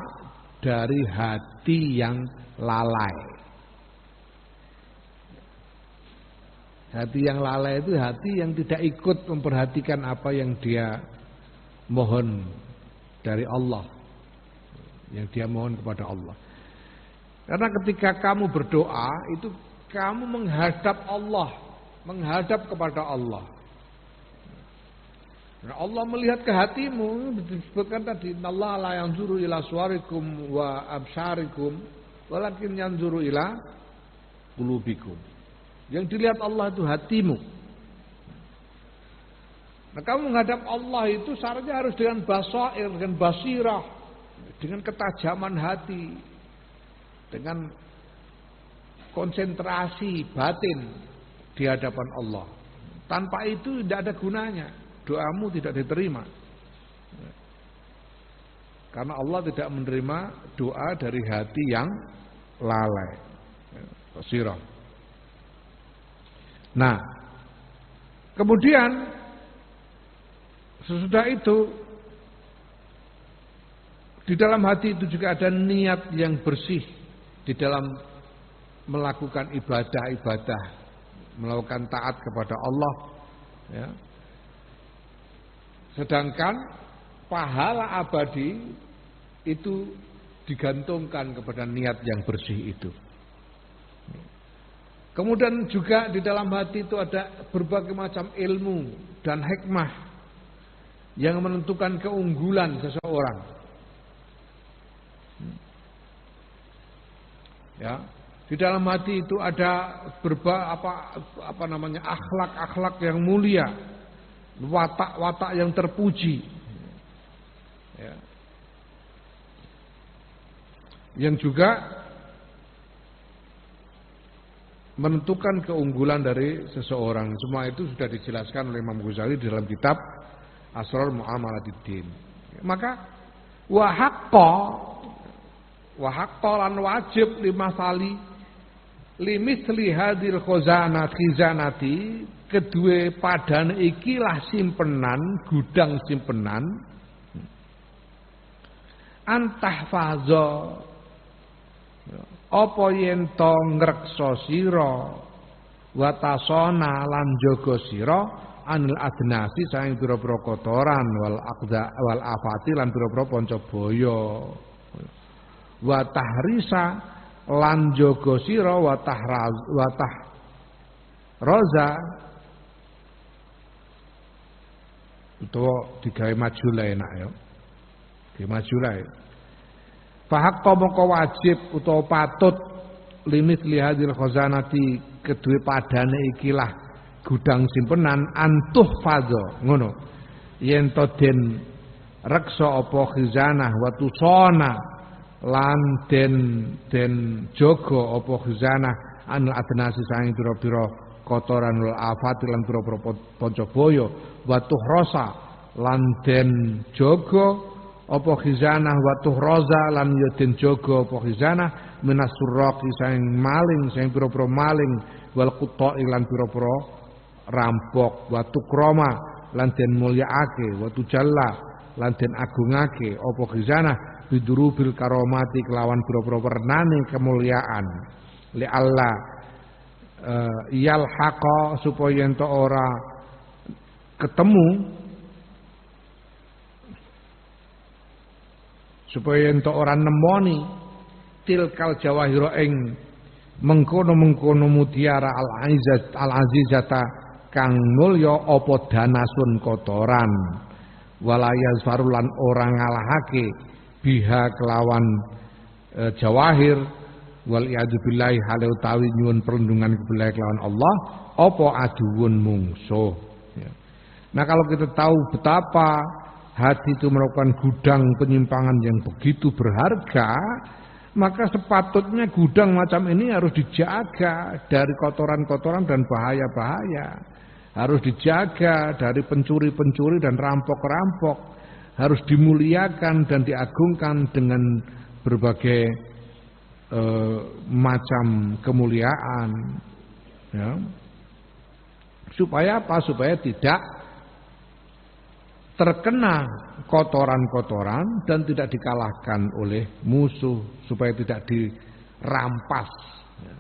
dari hati yang lalai. Hati yang lalai itu hati yang tidak ikut memperhatikan apa yang dia mohon dari Allah, yang dia mohon kepada Allah. Karena ketika kamu berdoa itu kamu menghadap Allah, menghadap kepada Allah. Nah, Allah melihat ke hatimu, disebutkan tadi, Allah la yanzuru ila suwarikum wa absarikum, walakin yanzuru ila qulubikum. Yang dilihat Allah itu hatimu. Nah, kamu menghadap Allah itu syaratnya harus dengan basair, dengan basirah, dengan ketajaman hati, dengan konsentrasi batin di hadapan Allah. Tanpa itu tidak ada gunanya, doamu tidak diterima. Karena Allah tidak menerima doa dari hati yang lalai. Basirah. Nah, kemudian sesudah itu di dalam hati itu juga ada niat yang bersih di dalam melakukan ibadah-ibadah, melakukan taat kepada Allah, ya. Sedangkan pahala abadi itu digantungkan kepada niat yang bersih itu. Kemudian juga di dalam hati itu ada berbagai macam ilmu dan hikmah yang menentukan keunggulan seseorang. Ya, di dalam hati itu ada akhlak-akhlak yang mulia, watak-watak yang terpuji. Ya. Yang juga menentukan keunggulan dari seseorang. Semua itu sudah dijelaskan oleh Imam Ghazali di dalam kitab Asrar Mu'amalatiddin. Maka wa haqqa lan wajib limasali limisli hadil khizanati kedua padane ikilah simpenan, gudang simpenan antahfaza apa yen to ngreksa sira wa tasona lan jaga sira anil adnasi saing pira-pira kotoran wal afati lan pira-pira panca baya wa tahrisa lan jaga sira wa tahraza utawa digawe maju lae enak ya. Digawe maju lae. Fahaqqa moko wajib utawa patut limit lihadil khazanati kedue padane ikilah gudang simpenan antuh fadho ngono yen to den reksa apa khizanah wa tusana lan den jaga apa khizanah anil adnasi saing pira-pira kotoran wal afati lan pira-pira panca baya wa tuhrasa lan den jaga apa khizanah wa tuhraza lan ya den jaga apa khizanah minas surraqi saing maling saing pira-pira maling wal quta'i lan pira-pira rampok wa tukrama lan den mulyaake wa tujalla lan den agungake apa khizanah bidurubil karomati kelawan pira-pira wernane kemuliaan li Allah yalhaqa supaya ento ora ketemu supaya ento ora nemoni tilkal jawahira ing mengkono-mengkono mutiara al-azizata kang mulya apa danasun kotoran walayaz farulan orang ngalahake biha kelawan jawahir wal iyadu billahi hale utawi nyuwun perlindungan kebillahi kelawan Allah apa aduwun mungsuh ya. Nah kalau kita tahu betapa hati itu merupakan gudang penyimpangan yang begitu berharga, maka sepatutnya gudang macam ini harus dijaga dari kotoran-kotoran dan bahaya-bahaya. Harus dijaga dari pencuri-pencuri dan rampok-rampok. Harus dimuliakan dan diagungkan dengan berbagai macam kemuliaan. Ya. Supaya apa? Supaya tidak terkena kotoran-kotoran dan tidak dikalahkan oleh musuh, supaya tidak dirampas, ya.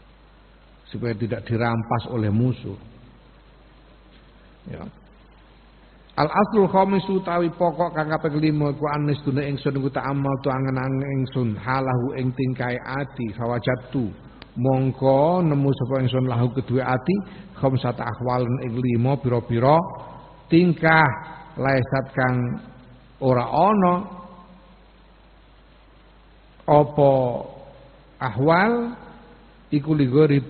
Supaya tidak dirampas oleh musuh. Ya. Al aslul khamisu tawi pokok kang kaping 5 ku anis dune ingsun ku ta'amal tu angen-angen ingsun halahu ing tingkai ati fawajatu mongko nemu sapa ingsun lahu kedue ati khamsata ahwalun ing 5 pira-pira tingkah laisat kang ora ana apa ahwal iku ligori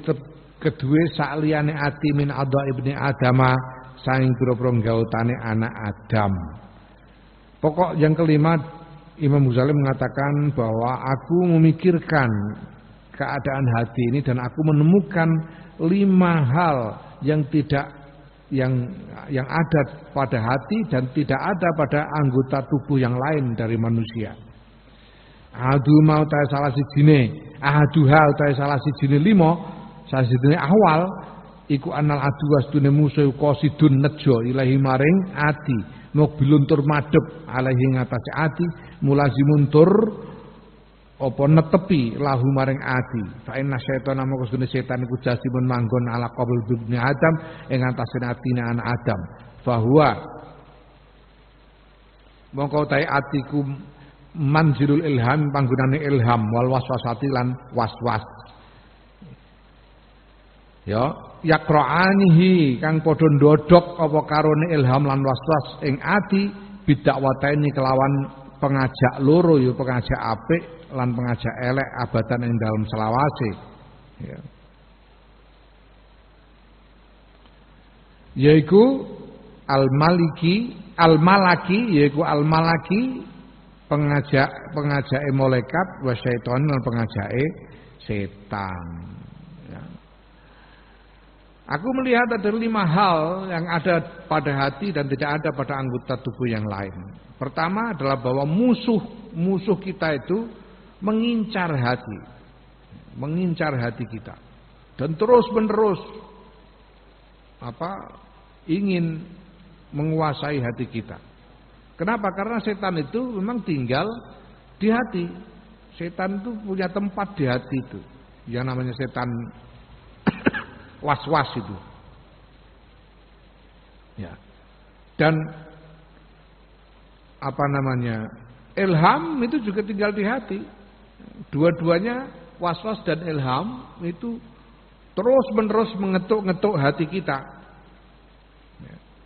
kedue sakliyane ati min adha ibni adama saing pira-pira gautane anak Adam. Pokok yang kelima Imam Ghazali mengatakan bahwa aku memikirkan keadaan hati ini dan aku menemukan 5 hal yang tidak yang ada pada hati dan tidak ada pada anggota tubuh yang lain dari manusia. Ahadu mau ta salah sijine, ahadu hal ta salah sijine 5, salah sijine ahwal iku anal adu wastune musuh qasidun nejo ilahi maring ati mobilun tur madhep alaihi ngatasi ati mulazimun tur apa netepi lahu maring ati fa inna syaitana moko sedune setan iku jasimun manggon ala qabul ibni adam ing atase atine anak Adam fahuwa mongko tae atiku manzilul ilham panggonane ilham wal waswasati lan waswas ya yaqra'anihi kang padha ndodhok apa karone ilham lan waswas ing ati bidakwataini kelawan pengajak loro ya pengajak apik lan pengajak elek abadan ing dalam selawase ya. Yaiku al-malaki yaiku al-malaki pengajak malaikat wa syaitan lan pengajake setan ya. Aku melihat ada 5 hal yang ada pada hati dan tidak ada pada anggota tubuh yang lain. Pertama adalah bahwa musuh kita itu mengincar hati kita dan terus-menerus ingin menguasai hati kita. Kenapa? Karena setan itu memang tinggal di hati. Setan itu punya tempat di hati itu. Yang namanya setan was-was itu. Ya. Dan ilham itu juga tinggal di hati. Dua-duanya waswas dan ilham itu terus-menerus mengetuk-ngetuk hati kita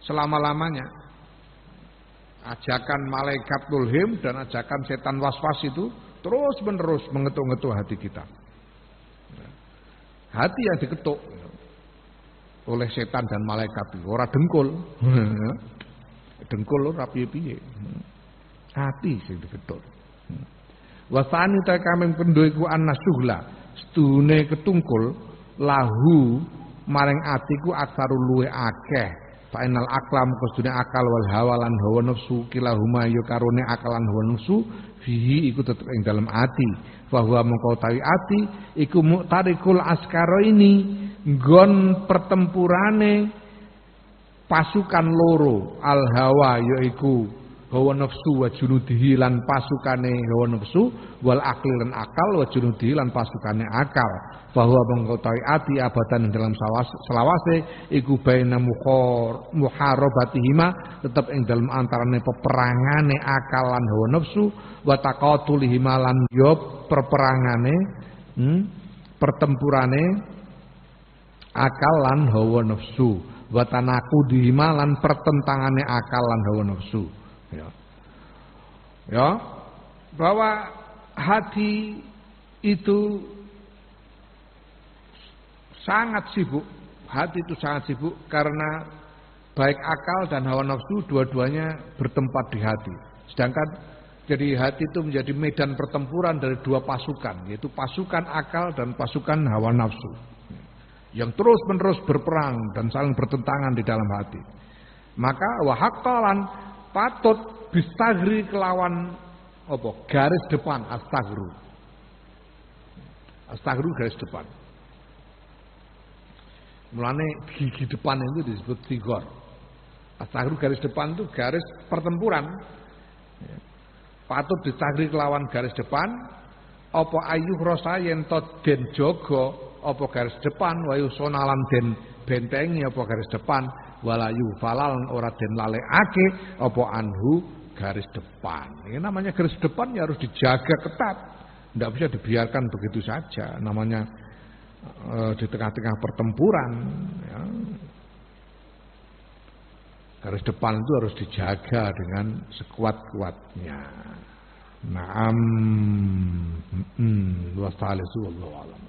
selama-lamanya. Ajakan malaikat mulhim dan ajakan setan waswas itu terus-menerus mengetuk-ngetuk hati kita. Hati yang diketuk oleh setan dan malaikat itu ora dengkul. Dengkul ora piye-piye. Hati sing diketuk. Wasani ta kameng pendho iku annasuhla stune ketungkul lahu maring atiku aksaru luwe akeh fainal aklam kustune akal wal hawa lan hawa nafsu kilahuma ya karone akal lan hawa nafsu fihi iku tetep ing dalam ati bahwa mengko tawi ati iku muqtarikul askara ini nggon pertempurane pasukan loro al hawa yaiku hawa nafsu wa junudihi lan pasukane hawa nafsu wal akli lan akal wa junudihi lan pasukane akal bahwa mengkotai ati abadan dalam selawase iku baina muharabatihima tetap ing dalam antarane peperangane akal lan hawa nafsu wa taqatulihima lan yo perperangane pertempurane akal lan hawa nafsu wa tanaqudihima lan pertentangane akal lan hawa nafsu. Ya, bahwa hati itu sangat sibuk. Hati itu sangat sibuk karena baik akal dan hawa nafsu dua-duanya bertempat di hati. Sedangkan jadi hati itu menjadi medan pertempuran dari 2 pasukan, yaitu pasukan akal dan pasukan hawa nafsu. Yang terus-menerus berperang dan saling bertentangan di dalam hati. Maka wahaqqalan patut bistagri kelawan garis depan astagru garis depan. Mulane gigi depan itu disebut tigor. Astagru garis depan itu garis pertempuran. Patut bistagri kelawan garis depan apa ayuh rasa yen to den jaga apa garis depan wayu sonalan den bentengi apa garis depan walayu falal ora den lalekake apa anhu garis depan. Ini namanya garis depan ya harus dijaga ketat. Tidak bisa dibiarkan begitu saja. Namanya di tengah-tengah pertempuran ya. Garis depan itu harus dijaga dengan sekuat-kuatnya. Naam. Wa salisu wallahu a'lam.